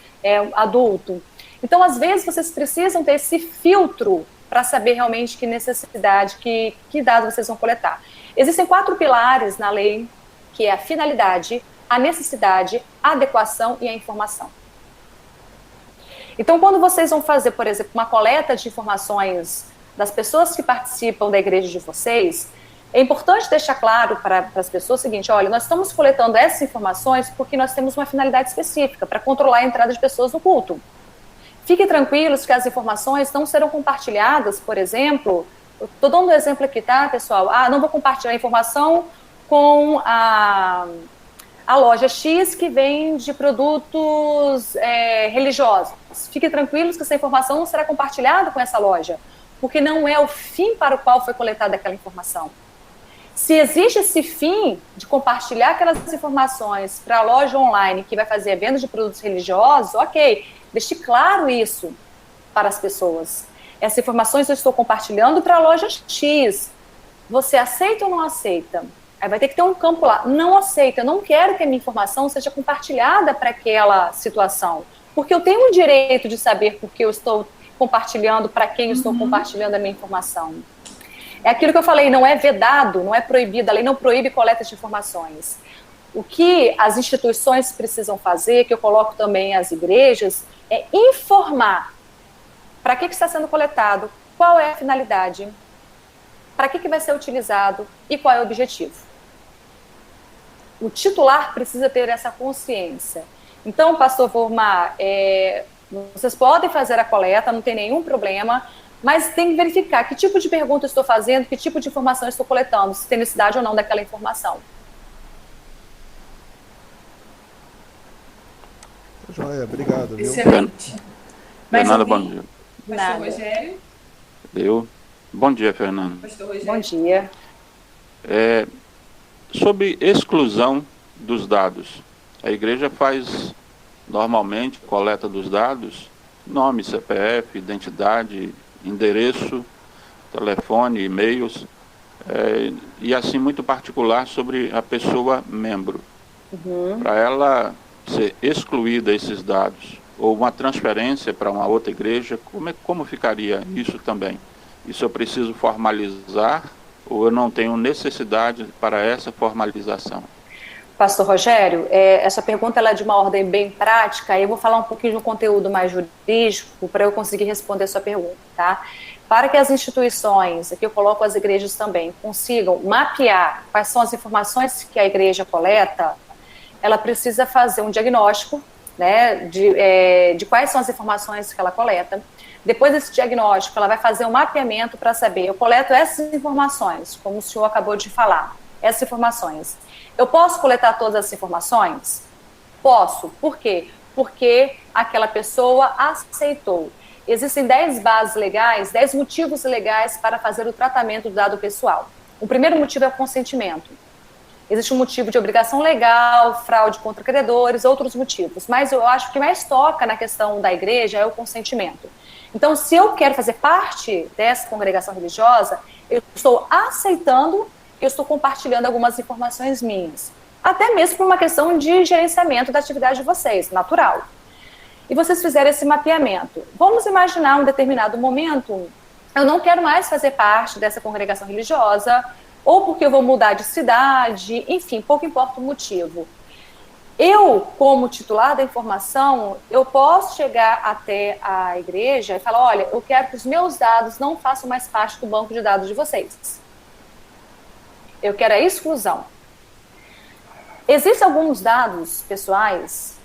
adulto. Então, às vezes, vocês precisam ter esse filtro para saber realmente que necessidade, que dados vocês vão coletar. Existem 4 pilares na lei, que é a finalidade, a necessidade, a adequação e a informação. Então, quando vocês vão fazer, por exemplo, uma coleta de informações das pessoas que participam da igreja de vocês, é importante deixar claro para as pessoas o seguinte: olha, nós estamos coletando essas informações porque nós temos uma finalidade específica, para controlar a entrada de pessoas no culto. Fiquem tranquilos que as informações não serão compartilhadas, por exemplo, estou dando um exemplo aqui, tá, pessoal? Não vou compartilhar a informação com a loja X que vende produtos religiosos. Fiquem tranquilos que essa informação não será compartilhada com essa loja, porque não é o fim para o qual foi coletada aquela informação. Se existe esse fim de compartilhar aquelas informações para a loja online que vai fazer a venda de produtos religiosos, ok, deixe claro isso para as pessoas. Essas informações eu estou compartilhando para a loja X. Você aceita ou não aceita? Aí vai ter que ter um campo lá. Não aceita, eu não quero que a minha informação seja compartilhada para aquela situação. Porque eu tenho o direito de saber por que eu estou compartilhando, para quem eu estou compartilhando a minha informação. É aquilo que eu falei, não é vedado, não é proibido, a lei não proíbe coleta de informações. O que as instituições precisam fazer, que eu coloco também as igrejas, é informar para que está sendo coletado, qual é a finalidade, para que vai ser utilizado e qual é o objetivo. o titular precisa ter essa consciência. Então, pastor Vormar, vocês podem fazer a coleta, não tem nenhum problema, mas tem que verificar que tipo de pergunta eu estou fazendo, que tipo de informação eu estou coletando, se tem necessidade ou não daquela informação. Joia, obrigado. Viu? Excelente. Fernanda, bom dia. Pastor Rogério? Bom dia, Fernanda. Pastor Rogério? Bom dia. Sobre exclusão dos dados. A igreja faz normalmente coleta dos dados, nome, CPF, identidade, endereço, telefone, e-mails, e assim muito particular sobre a pessoa membro. Para ela ser excluída esses dados, ou uma transferência para uma outra igreja, como ficaria isso também? Isso eu preciso formalizar ou eu não tenho necessidade para essa formalização? Pastor Rogério, essa pergunta ela é de uma ordem bem prática, e eu vou falar um pouquinho de um conteúdo mais jurídico para eu conseguir responder a sua pergunta, tá? Para que as instituições, aqui eu coloco as igrejas também, consigam mapear quais são as informações que a igreja coleta, ela precisa fazer um diagnóstico, né, de quais são as informações que ela coleta. Depois desse diagnóstico, ela vai fazer um mapeamento para saber, eu coleto essas informações, como o senhor acabou de falar, essas informações. Eu posso coletar todas essas informações? Posso. Por quê? Porque aquela pessoa aceitou. Existem 10 bases legais, 10 motivos legais para fazer o tratamento do dado pessoal. O primeiro motivo é o consentimento. Existe um motivo de obrigação legal, fraude contra credores, outros motivos. Mas eu acho que o que mais toca na questão da igreja é o consentimento. Então, se eu quero fazer parte dessa congregação religiosa, eu estou aceitando, eu estou compartilhando algumas informações minhas. Até mesmo por uma questão de gerenciamento da atividade de vocês, natural. E vocês fizeram esse mapeamento. Vamos imaginar um determinado momento, eu não quero mais fazer parte dessa congregação religiosa, ou porque eu vou mudar de cidade, enfim, pouco importa o motivo. Eu, como titular da informação, eu posso chegar até a igreja e falar, olha, eu quero que os meus dados não façam mais parte do banco de dados de vocês. Eu quero a exclusão. Existem alguns dados pessoais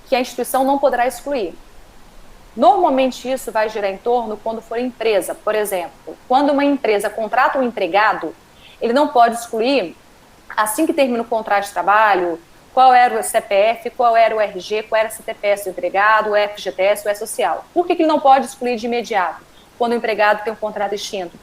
que a instituição não poderá excluir. Normalmente isso vai girar em torno quando for empresa. Por exemplo, quando uma empresa contrata um empregado, ele não pode excluir, assim que termina o contrato de trabalho, qual era o CPF, qual era o RG, qual era o CTPS do empregado, o FGTS, o E-Social. Por que ele não pode excluir de imediato, quando o empregado tem um contrato extinto?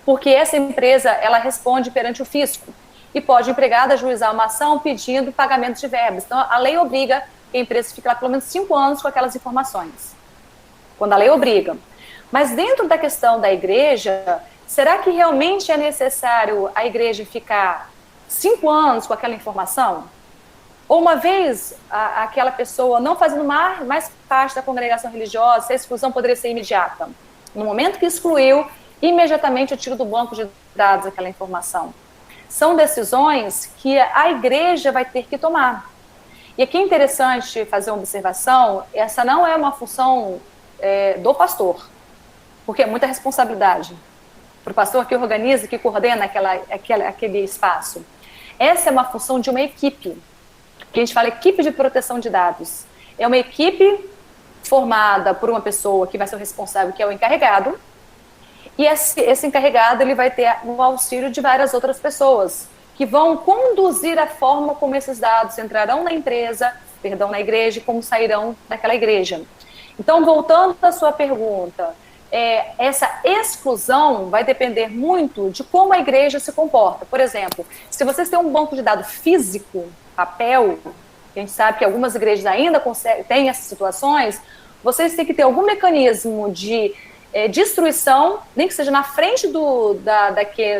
Porque essa empresa, ela responde perante o fisco, e pode o empregado ajuizar uma ação pedindo pagamento de verbas. Então, a lei obriga que a empresa fique lá pelo menos 5 anos com aquelas informações, quando a lei obriga. Mas dentro da questão da igreja, será que realmente é necessário a igreja ficar 5 anos com aquela informação? Ou uma vez aquela pessoa não fazendo mais parte da congregação religiosa, a exclusão poderia ser imediata. No momento que excluiu, imediatamente eu tiro do banco de dados aquela informação. São decisões que a igreja vai ter que tomar. E aqui é interessante fazer uma observação, essa não é uma função do pastor, porque é muita responsabilidade para o pastor que organiza, que coordena aquele espaço. Essa é uma função de uma equipe, que a gente fala equipe de proteção de dados. É uma equipe formada por uma pessoa que vai ser o responsável, que é o encarregado, e esse encarregado ele vai ter o auxílio de várias outras pessoas, que vão conduzir a forma como esses dados entrarão na na igreja, e como sairão daquela igreja. Então, voltando à sua pergunta, essa exclusão vai depender muito de como a igreja se comporta. Por exemplo, se vocês têm um banco de dados físico, papel, a gente sabe que algumas igrejas ainda têm essas situações, vocês têm que ter algum mecanismo de destruição, nem que seja na frente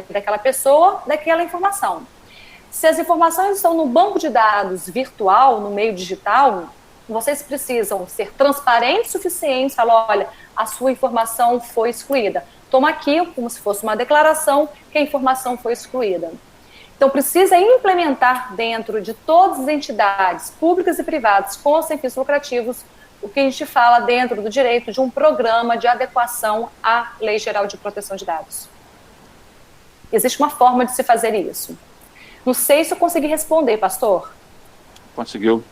daquela pessoa, daquela informação. Se as informações estão no banco de dados virtual, no meio digital, vocês precisam ser transparentes o suficiente, falar, olha, a sua informação foi excluída. Toma aqui, como se fosse uma declaração, que a informação foi excluída. Então, precisa implementar dentro de todas as entidades públicas e privadas com sem fins lucrativos o que a gente fala dentro do direito de um programa de adequação à Lei Geral de Proteção de Dados. Existe uma forma de se fazer isso. Não sei se eu consegui responder, pastor. Conseguiu.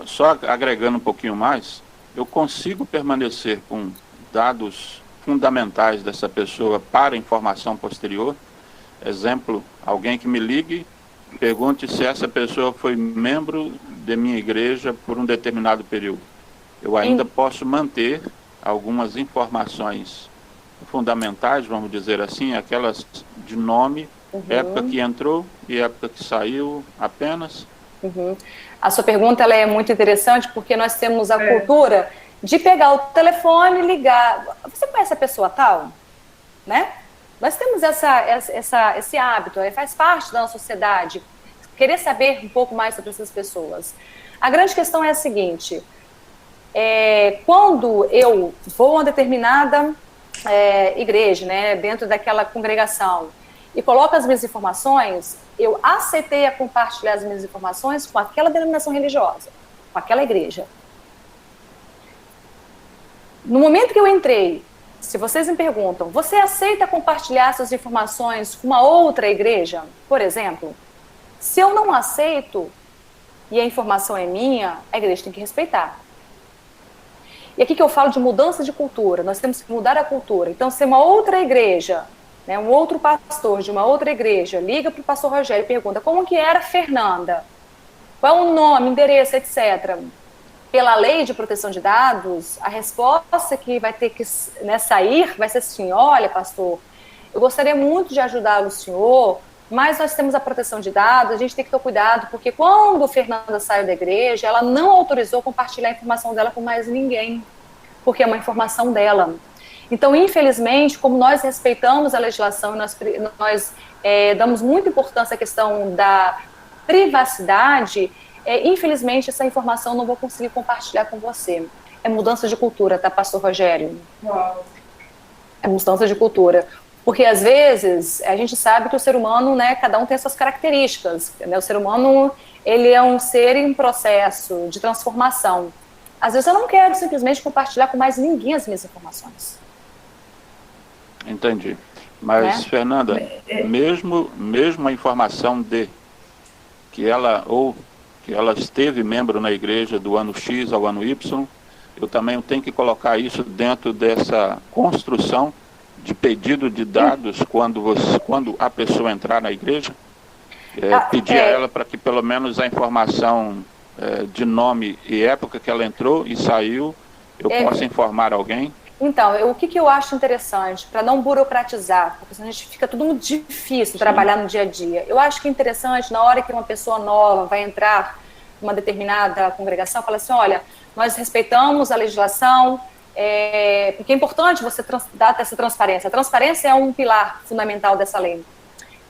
Só agregando um pouquinho mais, eu consigo permanecer com dados fundamentais dessa pessoa para informação posterior. Exemplo, alguém que me ligue, pergunte se essa pessoa foi membro de minha igreja por um determinado período. Eu ainda posso manter algumas informações fundamentais, vamos dizer assim, aquelas de nome, época que entrou e época que saiu apenas. A sua pergunta ela é muito interessante porque nós temos a cultura de pegar o telefone e ligar. Você conhece a pessoa tal? Né? Nós temos esse hábito, faz parte da nossa sociedade, querer saber um pouco mais sobre essas pessoas. A grande questão é a seguinte, quando eu vou a uma determinada igreja, né, dentro daquela congregação, e coloco as minhas informações, eu aceitei a compartilhar as minhas informações com aquela denominação religiosa, com aquela igreja. No momento que eu entrei, se vocês me perguntam, você aceita compartilhar suas informações com uma outra igreja, por exemplo? Se eu não aceito e a informação é minha, a igreja tem que respeitar. E aqui que eu falo de mudança de cultura, nós temos que mudar a cultura. Então, se uma outra igreja, né, um outro pastor de uma outra igreja liga para o pastor Rogério e pergunta como que era Fernanda, qual é o nome, endereço, etc. Pela lei de proteção de dados, a resposta que vai ter que sair vai ser assim, olha, pastor, eu gostaria muito de ajudar o senhor, mas nós temos a proteção de dados, a gente tem que ter cuidado, porque quando Fernanda saiu da igreja, ela não autorizou compartilhar a informação dela com mais ninguém, porque é uma informação dela. Então, infelizmente, como nós respeitamos a legislação, nós damos muita importância à questão da privacidade, infelizmente, essa informação eu não vou conseguir compartilhar com você. É mudança de cultura, tá, pastor Rogério? Uau. É mudança de cultura. Porque, às vezes, a gente sabe que o ser humano, né, cada um tem as suas características. Né? O ser humano, ele é um ser em processo de transformação. Às vezes, eu não quero simplesmente compartilhar com mais ninguém as minhas informações. Entendi. Mas, Fernanda, mesmo a informação de que ela esteve membro na igreja do ano X ao ano Y, eu também tenho que colocar isso dentro dessa construção de pedido de dados quando a pessoa entrar na igreja, pedir a ela para que pelo menos a informação de nome e época que ela entrou e saiu, eu possa informar alguém. Então, o que eu acho interessante, para não burocratizar, porque senão a gente fica tudo muito difícil trabalhar no dia a dia. Eu acho que é interessante, na hora que uma pessoa nova vai entrar numa determinada congregação, fala assim, olha, nós respeitamos a legislação, porque é importante você dar essa transparência. A transparência é um pilar fundamental dessa lei.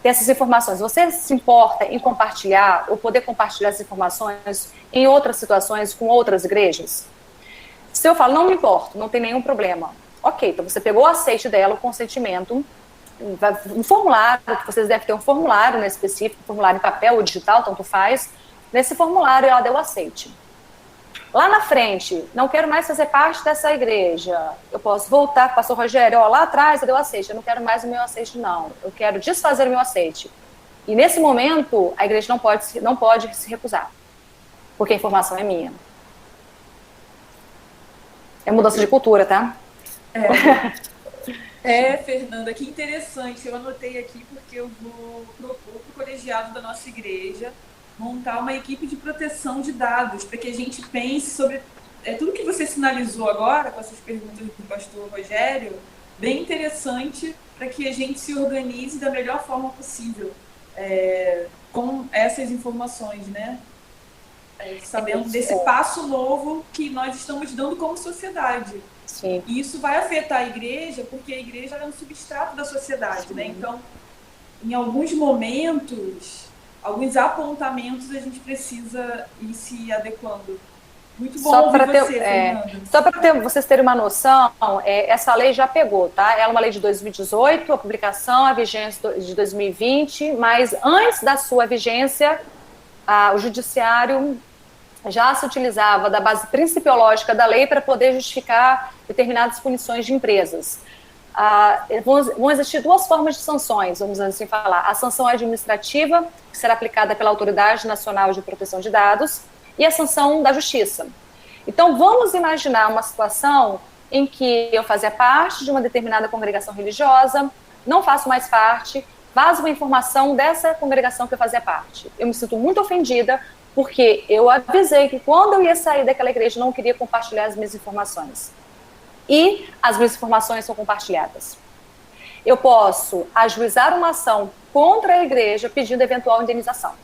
Tem essas informações. Você se importa em compartilhar, ou poder compartilhar essas informações em outras situações com outras igrejas? Se eu falo, não me importo, não tem nenhum problema. Ok, então você pegou o aceite dela, o consentimento, um formulário, que vocês devem ter um formulário, né, específico, um formulário em papel ou digital, tanto faz. Nesse formulário ela deu o aceite. Lá na frente, não quero mais fazer parte dessa igreja. Eu posso voltar, pastor Rogério, lá atrás eu dei o aceite, eu não quero mais o meu aceite, não. Eu quero desfazer o meu aceite. E nesse momento, a igreja não pode se recusar, porque a informação é minha. É mudança de cultura, tá? Fernanda, que interessante. Eu anotei aqui porque eu vou propor para o colegiado da nossa igreja montar uma equipe de proteção de dados, para que a gente pense sobre tudo que você sinalizou agora, com essas perguntas do pastor Rogério, bem interessante, para que a gente se organize da melhor forma possível com essas informações, né? Sabendo desse passo novo que nós estamos dando como sociedade. Sim. E isso vai afetar a igreja, porque a igreja é um substrato da sociedade, né? Então, em alguns momentos, alguns apontamentos a gente precisa ir se adequando. Muito bom ouvir você, Fernanda. Só para vocês terem uma noção, essa lei já pegou, tá? Ela é uma lei de 2018, a publicação, a vigência de 2020, mas antes da sua vigência, o judiciário já se utilizava da base principiológica da lei para poder justificar determinadas punições de empresas. vão existir duas formas de sanções, vamos assim falar. A sanção administrativa, que será aplicada pela Autoridade Nacional de Proteção de Dados, e a sanção da Justiça. Então, vamos imaginar uma situação em que eu fazia parte de uma determinada congregação religiosa, não faço mais parte, vazo uma informação dessa congregação que eu fazia parte. Eu me sinto muito ofendida, porque eu avisei que quando eu ia sair daquela igreja, eu não queria compartilhar as minhas informações. E as minhas informações são compartilhadas. Eu posso ajuizar uma ação contra a igreja pedindo eventual indenização.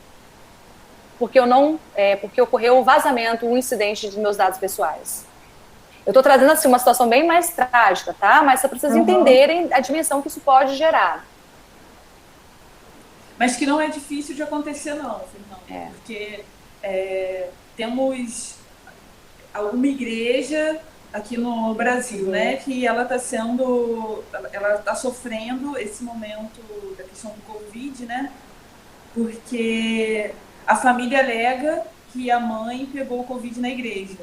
Porque ocorreu um vazamento, um incidente de meus dados pessoais. Eu estou trazendo assim uma situação bem mais trágica, tá? Mas só para vocês entenderem a dimensão que isso pode gerar. Mas que não é difícil de acontecer, não, Fernanda. Porque temos alguma igreja aqui no Brasil, né, que ela está sofrendo esse momento da questão do Covid, né, porque a família alega que a mãe pegou o Covid na igreja.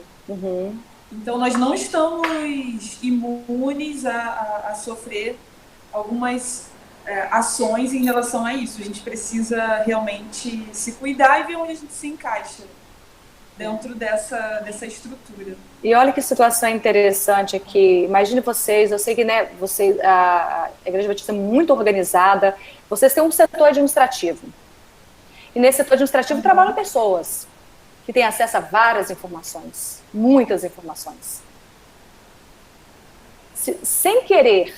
Então, nós não estamos imunes a sofrer algumas ações em relação a isso. A gente precisa realmente se cuidar e ver onde a gente se encaixa dentro dessa estrutura. E olha que situação interessante aqui. Imagine vocês, eu sei que a Igreja Batista é muito organizada, vocês têm um setor administrativo. E nesse setor administrativo trabalham pessoas que têm acesso a várias informações, muitas informações. Sem querer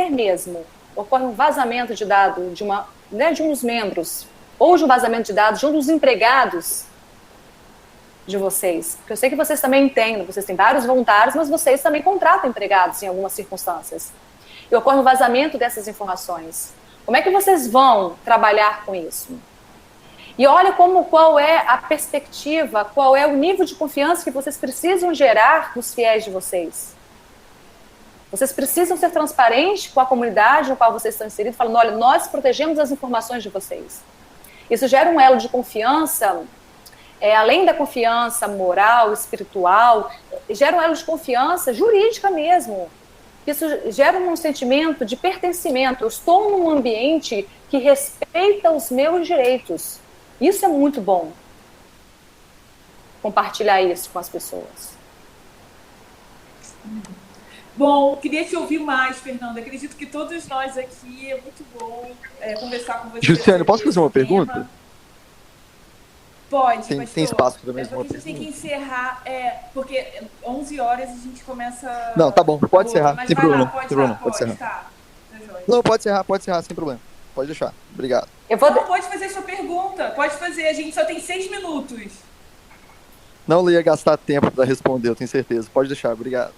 mesmo, ocorre um vazamento de dados de um dos membros, ou de um vazamento de dados de um dos empregados de vocês. Porque eu sei que vocês também têm vários voluntários, mas vocês também contratam empregados em algumas circunstâncias. E ocorre um vazamento dessas informações. Como é que vocês vão trabalhar com isso? E olha qual é a perspectiva, qual é o nível de confiança que vocês precisam gerar nos fiéis de vocês. Vocês precisam ser transparentes com a comunidade no qual vocês estão inseridos, falando, olha, nós protegemos as informações de vocês. Isso gera um elo de confiança, além da confiança moral, espiritual, gera um elo de confiança jurídica mesmo. Isso gera um sentimento de pertencimento. Eu estou num ambiente que respeita os meus direitos. Isso é muito bom. Compartilhar isso com as pessoas. Bom, queria te ouvir mais, Fernanda. Acredito que todos nós aqui é muito bom conversar com você. Jussiane, posso fazer uma pergunta? Pode, tem espaço para mais uma pergunta. A gente tem que encerrar, porque 11 horas a gente começa... Não, tá bom, pode encerrar, sem problema. Pode encerrar. Tá. Não, pode encerrar, sem problema. Pode deixar, obrigado. Não, pode fazer sua pergunta, pode fazer, a gente só tem 6 minutos. Não ia gastar tempo para responder, eu tenho certeza. Pode deixar, obrigado.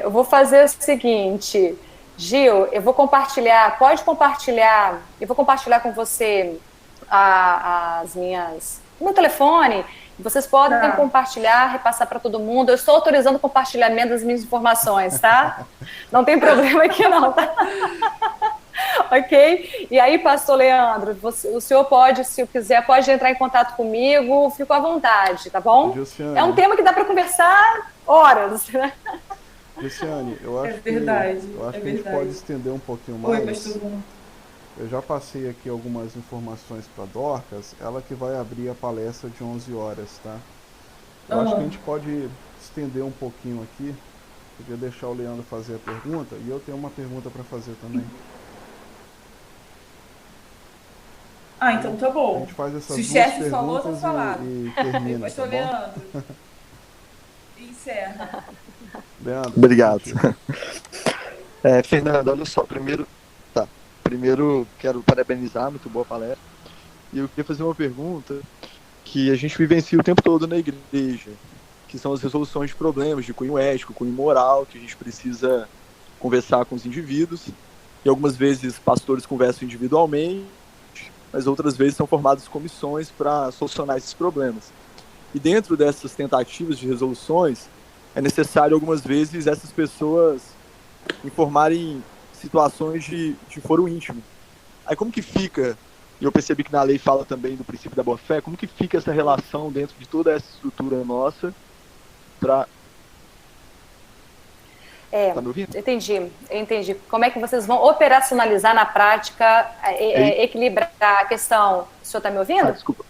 Eu vou fazer o seguinte, Gil, eu vou compartilhar, eu vou compartilhar com você o meu telefone, vocês podem compartilhar, repassar para todo mundo. Eu estou autorizando o compartilhamento das minhas informações, tá? Não tem problema aqui não, tá? Ok? E aí, pastor Leandro, o senhor pode, se quiser, pode entrar em contato comigo, fico à vontade, tá bom? Jussiane. É um tema que dá para conversar horas, né? Jussiane, eu acho que a gente pode estender um pouquinho mais. Oi, pastor. Eu já passei aqui algumas informações para Dorcas, ela que vai abrir a palestra de 11 horas, tá? Eu acho que a gente pode estender um pouquinho aqui, podia deixar o Leandro fazer a pergunta, e eu tenho uma pergunta para fazer também. Então tá bom. A gente faz essas Se o duas chefe falou, perguntas tá falado. e termina, pastor tá bom? Leandro. Encerra. Leandro, obrigado. Fernanda, olha só, primeiro quero parabenizar, muito boa palestra. E eu queria fazer uma pergunta que a gente vivencia o tempo todo na igreja, que são as resoluções de problemas de cunho ético, cunho moral, que a gente precisa conversar com os indivíduos. E algumas vezes pastores conversam individualmente, mas outras vezes são formadas comissões para solucionar esses problemas. E dentro dessas tentativas de resoluções, é necessário algumas vezes essas pessoas informarem situações de foro íntimo. Aí como que fica, e eu percebi que na lei fala também do princípio da boa-fé, como que fica essa relação dentro de toda essa estrutura nossa para... Tá me ouvindo? Entendi. Como é que vocês vão operacionalizar na prática, equilibrar a questão... O senhor está me ouvindo? Desculpa.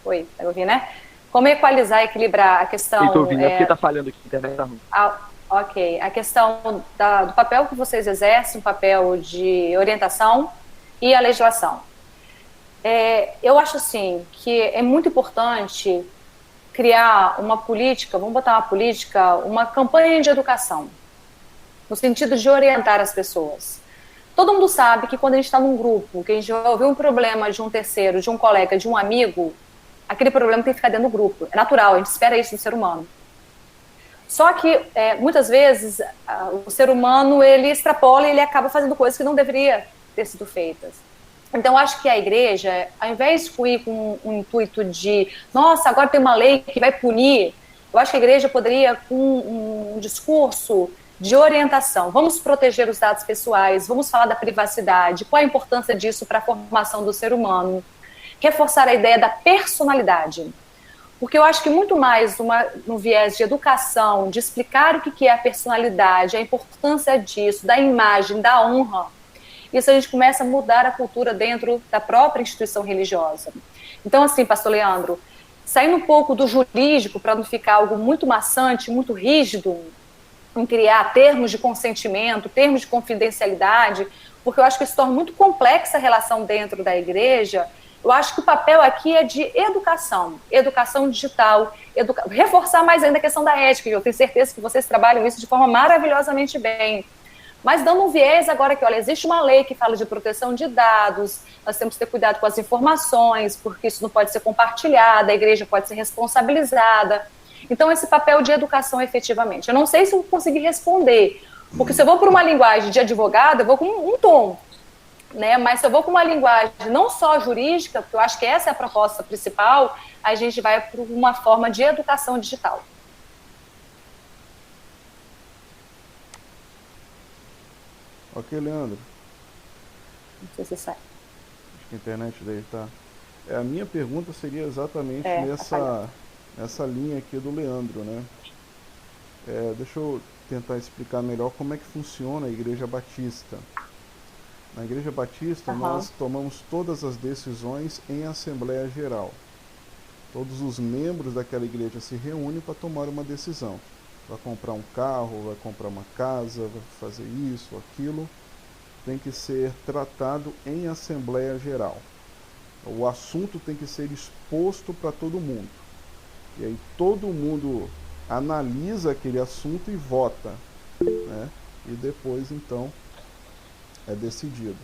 Oi, está me ouvindo, né? Como equalizar, equilibrar a questão... Estou ouvindo, é porque está falhando aqui, a internet tá ruim. Ok, a questão do papel que vocês exercem, o papel de orientação e a legislação. Eu acho, assim, que é muito importante criar uma política, vamos botar uma política, uma campanha de educação, no sentido de orientar as pessoas. Todo mundo sabe que quando a gente está num grupo, que a gente vai ouvir um problema de um terceiro, de um colega, de um amigo, aquele problema tem que ficar dentro do grupo. É natural, a gente espera isso do ser humano. Só que, muitas vezes, o ser humano, ele extrapola e ele acaba fazendo coisas que não deveriam ter sido feitas. Então, acho que a igreja, ao invés de ir com um intuito de, nossa, agora tem uma lei que vai punir, eu acho que a igreja poderia, com um discurso de orientação, vamos proteger os dados pessoais, vamos falar da privacidade, qual a importância disso para a formação do ser humano, reforçar a ideia da personalidade. Porque eu acho que muito mais no viés de educação, de explicar o que é a personalidade, a importância disso, da imagem, da honra, isso a gente começa a mudar a cultura dentro da própria instituição religiosa. Então, assim, pastor Leandro, saindo um pouco do jurídico para não ficar algo muito maçante, muito rígido, em criar termos de consentimento, termos de confidencialidade, porque eu acho que isso torna muito complexa a relação dentro da igreja. Eu acho que o papel aqui é de educação digital, reforçar mais ainda a questão da ética, e eu tenho certeza que vocês trabalham isso de forma maravilhosamente bem. Mas dando um viés agora que, olha, existe uma lei que fala de proteção de dados, nós temos que ter cuidado com as informações, porque isso não pode ser compartilhado, a igreja pode ser responsabilizada. Então, esse papel de educação efetivamente. Eu não sei se eu consegui responder, porque se eu vou por uma linguagem de advogado, eu vou com um tom, né? Mas se eu vou com uma linguagem não só jurídica, porque eu acho que essa é a proposta principal, a gente vai por uma forma de educação digital. Ok, Leandro. Não sei se sai. Acho que a internet dele tá... a minha pergunta seria exatamente nessa linha aqui do Leandro, né? Deixa eu tentar explicar melhor como é que funciona a Igreja Batista. Na Igreja Batista, nós tomamos todas as decisões em Assembleia Geral. Todos os membros daquela igreja se reúnem para tomar uma decisão. Vai comprar um carro, vai comprar uma casa, vai fazer isso, aquilo. Tem que ser tratado em Assembleia Geral. O assunto tem que ser exposto para todo mundo. E aí todo mundo analisa aquele assunto e vota, né? E depois, então, é decidido.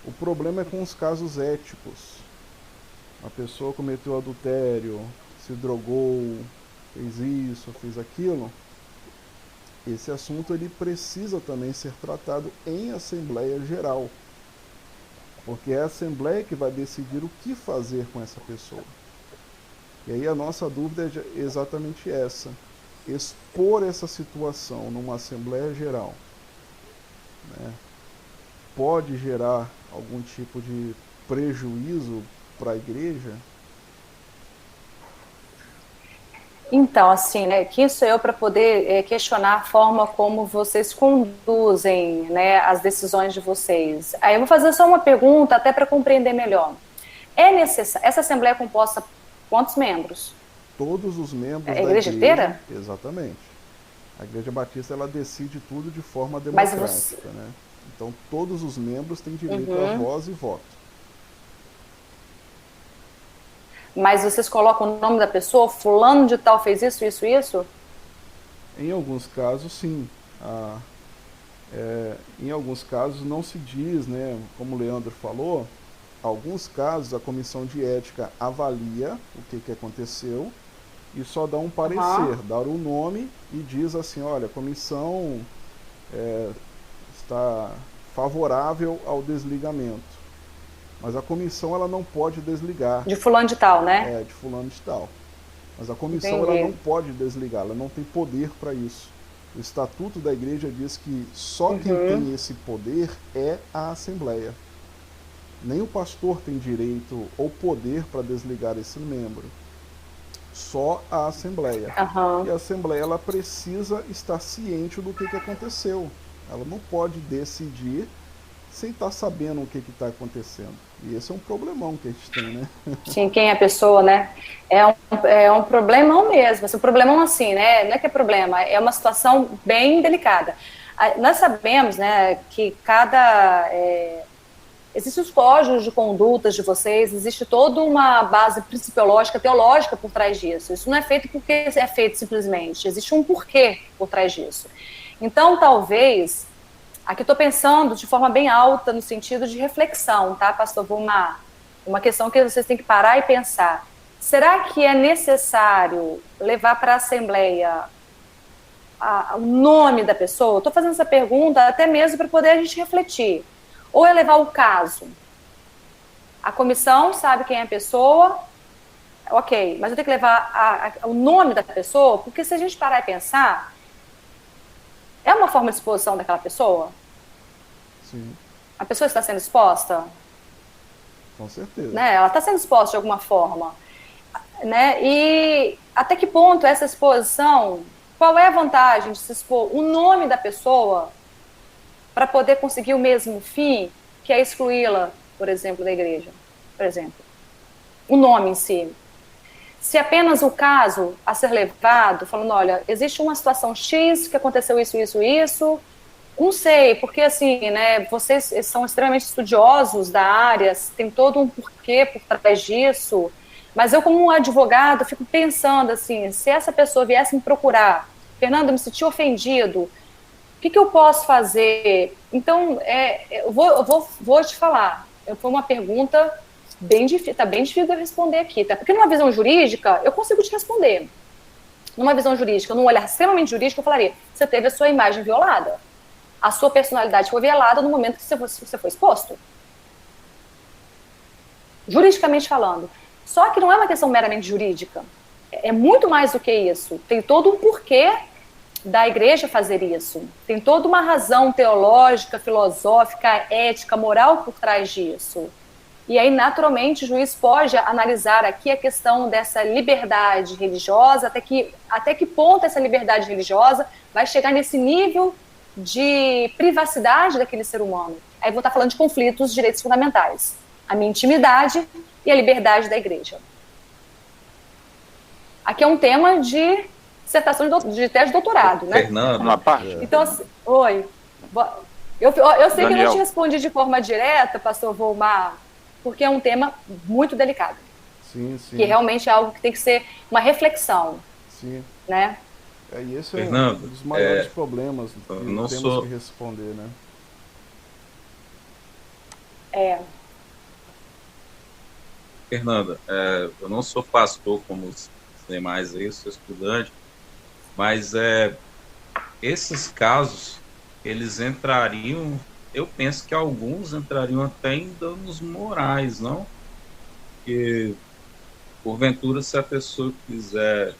O problema é com os casos éticos. A pessoa cometeu adultério, se drogou, fez isso, fez aquilo. Esse assunto ele precisa também ser tratado em Assembleia Geral. Porque é a Assembleia que vai decidir o que fazer com essa pessoa. E aí a nossa dúvida é exatamente essa. Expor essa situação numa Assembleia Geral, né, pode gerar algum tipo de prejuízo para a igreja? Então, assim, né, quem sou eu para poder questionar a forma como vocês conduzem, né, as decisões de vocês? Aí eu vou fazer só uma pergunta, até para compreender melhor. Essa Assembleia é composta por quantos membros? Todos os membros da igreja inteira? Exatamente. A Igreja Batista, ela decide tudo de forma democrática, né? Então, todos os membros têm direito a voz e voto. Mas vocês colocam o nome da pessoa, fulano de tal fez isso, isso, isso? Em alguns casos, sim. Em alguns casos não se diz, né? Como o Leandro falou, alguns casos a comissão de ética avalia o que aconteceu e só dá um parecer, dá o nome e diz assim, olha, a comissão está favorável ao desligamento. Mas a comissão ela não pode desligar. De fulano de tal, né? De fulano de tal. Mas a comissão ela não pode desligar, ela não tem poder para isso. O estatuto da igreja diz que só quem tem esse poder é a Assembleia. Nem o pastor tem direito ou poder para desligar esse membro. só a Assembleia. Aham. E a Assembleia, ela precisa estar ciente do que aconteceu. Ela não pode decidir sem estar sabendo o que está acontecendo. E esse é um problemão que a gente tem, né? Sim, quem é a pessoa, né? É um problemão mesmo. Assim, um problemão assim, né? Não é que é problema, é uma situação bem delicada. Nós sabemos, né, que existem os códigos de condutas de vocês, existe toda uma base principiológica, teológica por trás disso. Isso não é feito porque é feito simplesmente, existe um porquê por trás disso. Então, talvez, aqui estou pensando de forma bem alta, no sentido de reflexão, tá, pastor Vilmar? Uma questão que vocês têm que parar e pensar. Será que é necessário levar para a Assembleia o nome da pessoa? Estou fazendo essa pergunta até mesmo para poder a gente refletir. Ou é levar o caso? A comissão sabe quem é a pessoa, ok, mas eu tenho que levar o nome da pessoa, porque se a gente parar e pensar, é uma forma de exposição daquela pessoa? Sim. A pessoa está sendo exposta? Com certeza. Né? Ela está sendo exposta de alguma forma. Né? E até que ponto essa exposição, qual é a vantagem de se expor o nome da pessoa para poder conseguir o mesmo fim, que é excluí-la, por exemplo, da igreja? Por exemplo, o nome em si. Se apenas o caso a ser levado, falando, olha, existe uma situação X que aconteceu isso, não sei, porque assim, né, vocês são extremamente estudiosos da área, tem todo um porquê por trás disso, mas eu como um advogado fico pensando assim, se essa pessoa viesse me procurar, Fernando, eu me senti ofendido, o que eu posso fazer? Então, eu vou te falar, foi uma pergunta bem difícil, tá bem difícil de eu responder aqui, tá? Porque numa visão jurídica, eu consigo te responder. Numa visão jurídica, num olhar extremamente jurídico, eu falaria, você teve a sua imagem violada. A sua personalidade foi violada no momento que você foi exposto. Juridicamente falando. Só que não é uma questão meramente jurídica. É muito mais do que isso. Tem todo um porquê da igreja fazer isso. Tem toda uma razão teológica, filosófica, ética, moral por trás disso. E aí, naturalmente, o juiz pode analisar aqui a questão dessa liberdade religiosa, até que ponto essa liberdade religiosa vai chegar nesse nível de privacidade daquele ser humano. Aí vou estar falando de conflitos de direitos fundamentais. A minha intimidade e a liberdade da igreja. Aqui é um tema de dissertação de tese de doutorado, né? Fernando, uma parte. Então, oi. Eu sei que eu não te respondi de forma direta, pastor Vilmar, porque é um tema muito delicado. Sim. Que realmente é algo que tem que ser uma reflexão. Sim. Né? E esse Fernando, é um dos maiores problemas que temos que responder, né? Fernanda, eu não sou pastor como os demais aí, sou estudante, mas esses casos, eles entrariam, eu penso que alguns entrariam até em danos morais, não? Porque, porventura, se a pessoa quiser,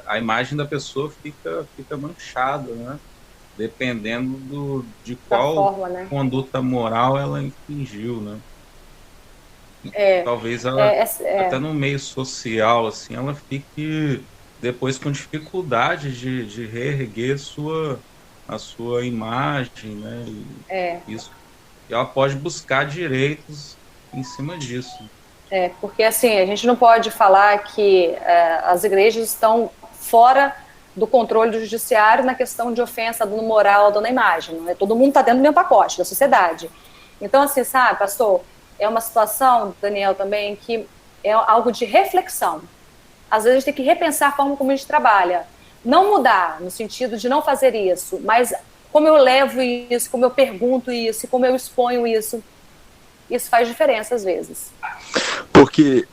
a imagem da pessoa fica manchada, né? Dependendo de qual forma, né? conduta moral ela infringiu, né? Talvez ela, até no meio social, assim, ela fique depois com dificuldade de reerguer a sua imagem, né? Isso. E ela pode buscar direitos em cima disso. Porque assim, a gente não pode falar que as igrejas estão fora do controle do judiciário na questão de ofensa, dano moral, dano à imagem. Né? Todo mundo está dentro do mesmo pacote da sociedade. Então, assim, sabe, pastor, é uma situação, Daniel, também, que é algo de reflexão. Às vezes a gente tem que repensar a forma como a gente trabalha. Não mudar, no sentido de não fazer isso, mas como eu levo isso, como eu pergunto isso, como eu exponho isso faz diferença às vezes. Porque,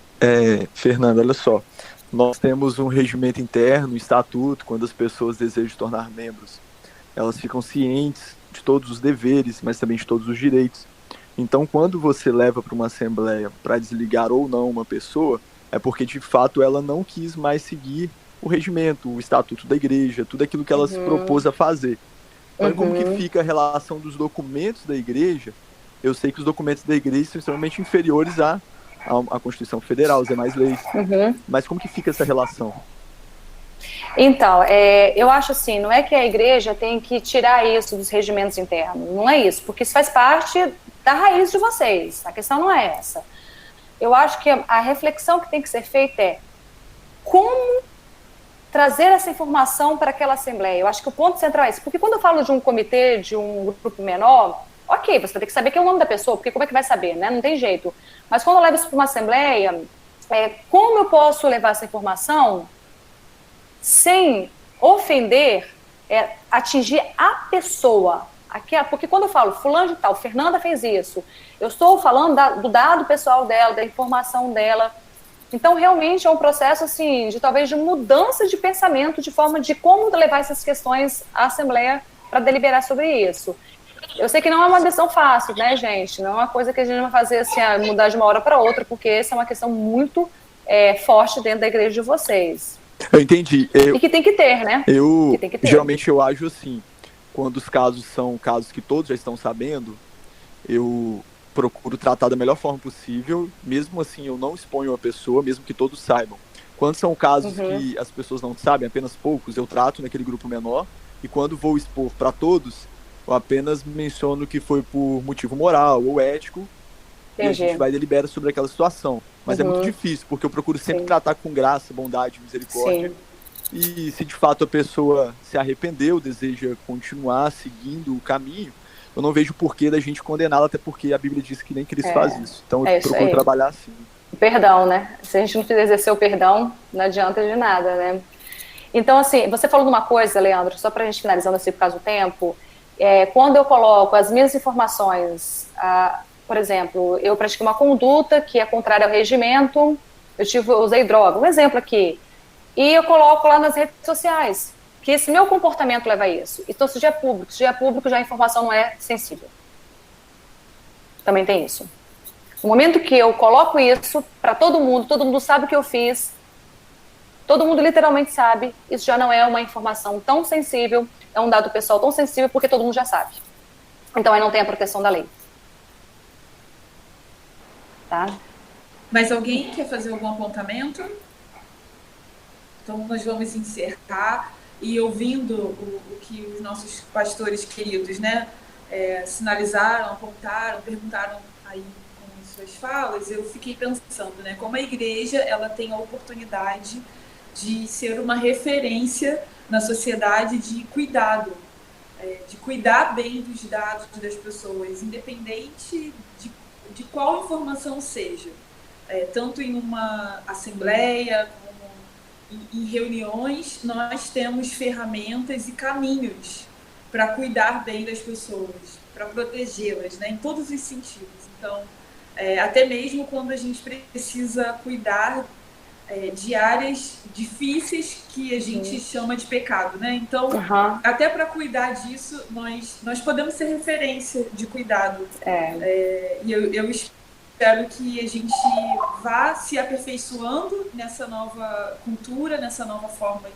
Fernando, olha só, nós temos um regimento interno, um estatuto, quando as pessoas desejam tornar membros, elas ficam cientes de todos os deveres, mas também de todos os direitos. Então, quando você leva para uma assembleia para desligar ou não uma pessoa, é porque, de fato, ela não quis mais seguir o regimento, o estatuto da igreja, tudo aquilo que ela se propôs a fazer. Então, como que fica a relação dos documentos da igreja? Eu sei que os documentos da igreja são extremamente inferiores a Constituição Federal, as demais leis. Uhum. Mas como que fica essa relação? Então, eu acho assim, não é que a igreja tem que tirar isso dos regimentos internos, não é isso, porque isso faz parte da raiz de vocês, a questão não é essa. Eu acho que a reflexão que tem que ser feita é como trazer essa informação para aquela assembleia. Eu acho que o ponto central é esse, porque quando eu falo de um comitê, de um grupo menor, ok, você vai ter que saber quem é o nome da pessoa, porque como é que vai saber, né? Não tem jeito. Mas quando eu levo isso para uma assembleia, como eu posso levar essa informação sem ofender, atingir a pessoa? Porque quando eu falo fulano de tal, Fernanda fez isso, eu estou falando do dado pessoal dela, da informação dela. Então, realmente é um processo, assim, talvez de mudança de pensamento, de forma de como levar essas questões à Assembleia para deliberar sobre isso. Eu sei que não é uma decisão fácil, né, gente? Não é uma coisa que a gente vai fazer, assim, mudar de uma hora para outra, porque essa é uma questão muito forte dentro da igreja de vocês. Eu entendi. E que tem que ter, né? Geralmente eu ajo assim, quando os casos são casos que todos já estão sabendo, eu procuro tratar da melhor forma possível, mesmo assim eu não exponho a pessoa, mesmo que todos saibam. Quando são casos que as pessoas não sabem, apenas poucos, eu trato naquele grupo menor, e quando vou expor para todos, eu apenas menciono que foi por motivo moral ou ético, e a gente vai deliberar sobre aquela situação. Mas é muito difícil, porque eu procuro sempre tratar com graça, bondade, misericórdia. E se de fato a pessoa se arrependeu, deseja continuar seguindo o caminho, eu não vejo o porquê da gente condená-la, até porque a Bíblia diz que nem Cristo faz isso. Então eu procuro trabalhar assim. O perdão, né? Se a gente não fizer exercer o perdão, não adianta de nada, né? Então, assim, você falou de uma coisa, Leandro, só para a gente finalizando assim por causa do tempo, quando eu coloco as minhas informações, por exemplo, eu pratiquei uma conduta que é contrária ao regimento, eu usei droga, um exemplo aqui, e eu coloco lá nas redes sociais, que esse meu comportamento leva a isso. Então, se já é público, já a informação não é sensível. Também tem isso. No momento que eu coloco isso para todo mundo sabe o que eu fiz, todo mundo literalmente sabe, isso já não é uma informação tão sensível, é um dado pessoal tão sensível, porque todo mundo já sabe. Então, aí não tem a proteção da lei. Tá? Mas alguém quer fazer algum apontamento? Então, nós vamos encerrar. E ouvindo o que os nossos pastores queridos, né, sinalizaram, apontaram, perguntaram aí com suas falas, eu fiquei pensando, né, como a igreja ela tem a oportunidade de ser uma referência na sociedade de cuidado, de cuidar bem dos dados das pessoas, independente de qual informação seja, tanto em uma assembleia, em reuniões, nós temos ferramentas e caminhos para cuidar bem das pessoas, para protegê-las, né, em todos os sentidos. Então, até mesmo quando a gente precisa cuidar de áreas difíceis que a gente chama de pecado, né? Então, até para cuidar disso, nós podemos ser referência de cuidado. E eu espero que a gente vá se aperfeiçoando nessa nova cultura, nessa nova forma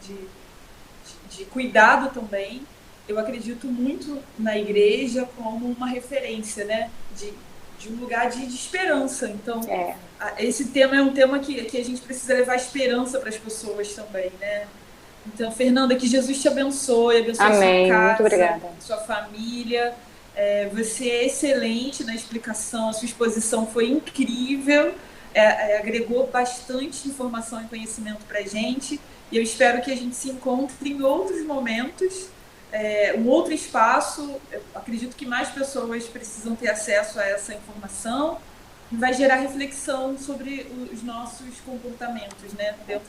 de cuidado também. Eu acredito muito na igreja como uma referência, né? De um lugar de esperança. Então, esse tema é um tema que a gente precisa levar esperança para as pessoas também, né? Então, Fernanda, que Jesus te abençoe a Amém. sua casa, muito obrigada. Sua família. Você é excelente na explicação, a sua exposição foi incrível, agregou bastante informação e conhecimento para a gente, e eu espero que a gente se encontre em outros momentos, um outro espaço. Eu acredito que mais pessoas precisam ter acesso a essa informação, e vai gerar reflexão sobre os nossos comportamentos, né, dentro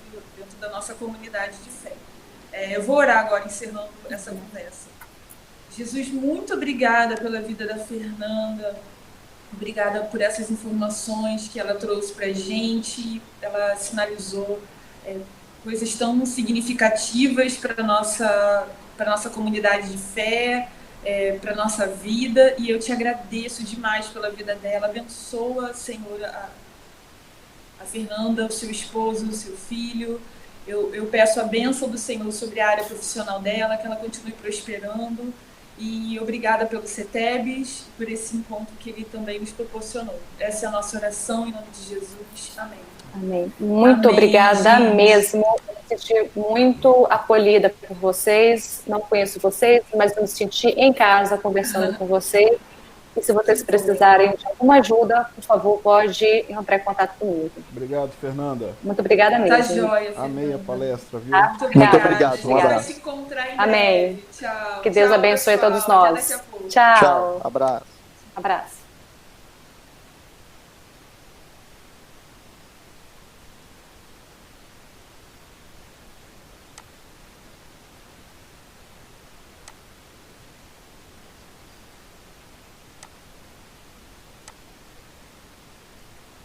da nossa comunidade de fé. Eu vou orar agora, encerrando essa conversa. Jesus, muito obrigada pela vida da Fernanda, obrigada por essas informações que ela trouxe para a gente, ela sinalizou coisas tão significativas para a nossa comunidade de fé, para a nossa vida, e eu te agradeço demais pela vida dela. Abençoa, Senhor, a Fernanda, o seu esposo, o seu filho. Eu peço a bênção do Senhor sobre a área profissional dela, que ela continue prosperando. E obrigada pelo CETEBS, por esse encontro que ele também nos proporcionou. Essa é a nossa oração, em nome de Jesus. Amém. Amém. Muito Amém, obrigada gente. mesmo. Eu me senti muito acolhida por vocês. Não conheço vocês, mas eu me senti em casa conversando com vocês. E se vocês precisarem de alguma ajuda, por favor, pode entrar em contato comigo. Obrigado, Fernanda. Muito obrigada mesmo. Tá joia, Amei a Fernanda. palestra, viu? Muito obrigado, um Obrigada. abraço. Se encontrar em Amém. breve. Tchau. Que Deus Tchau, abençoe pessoal. todos nós. Até daqui a pouco. Tchau. Tchau, abraço. Abraço.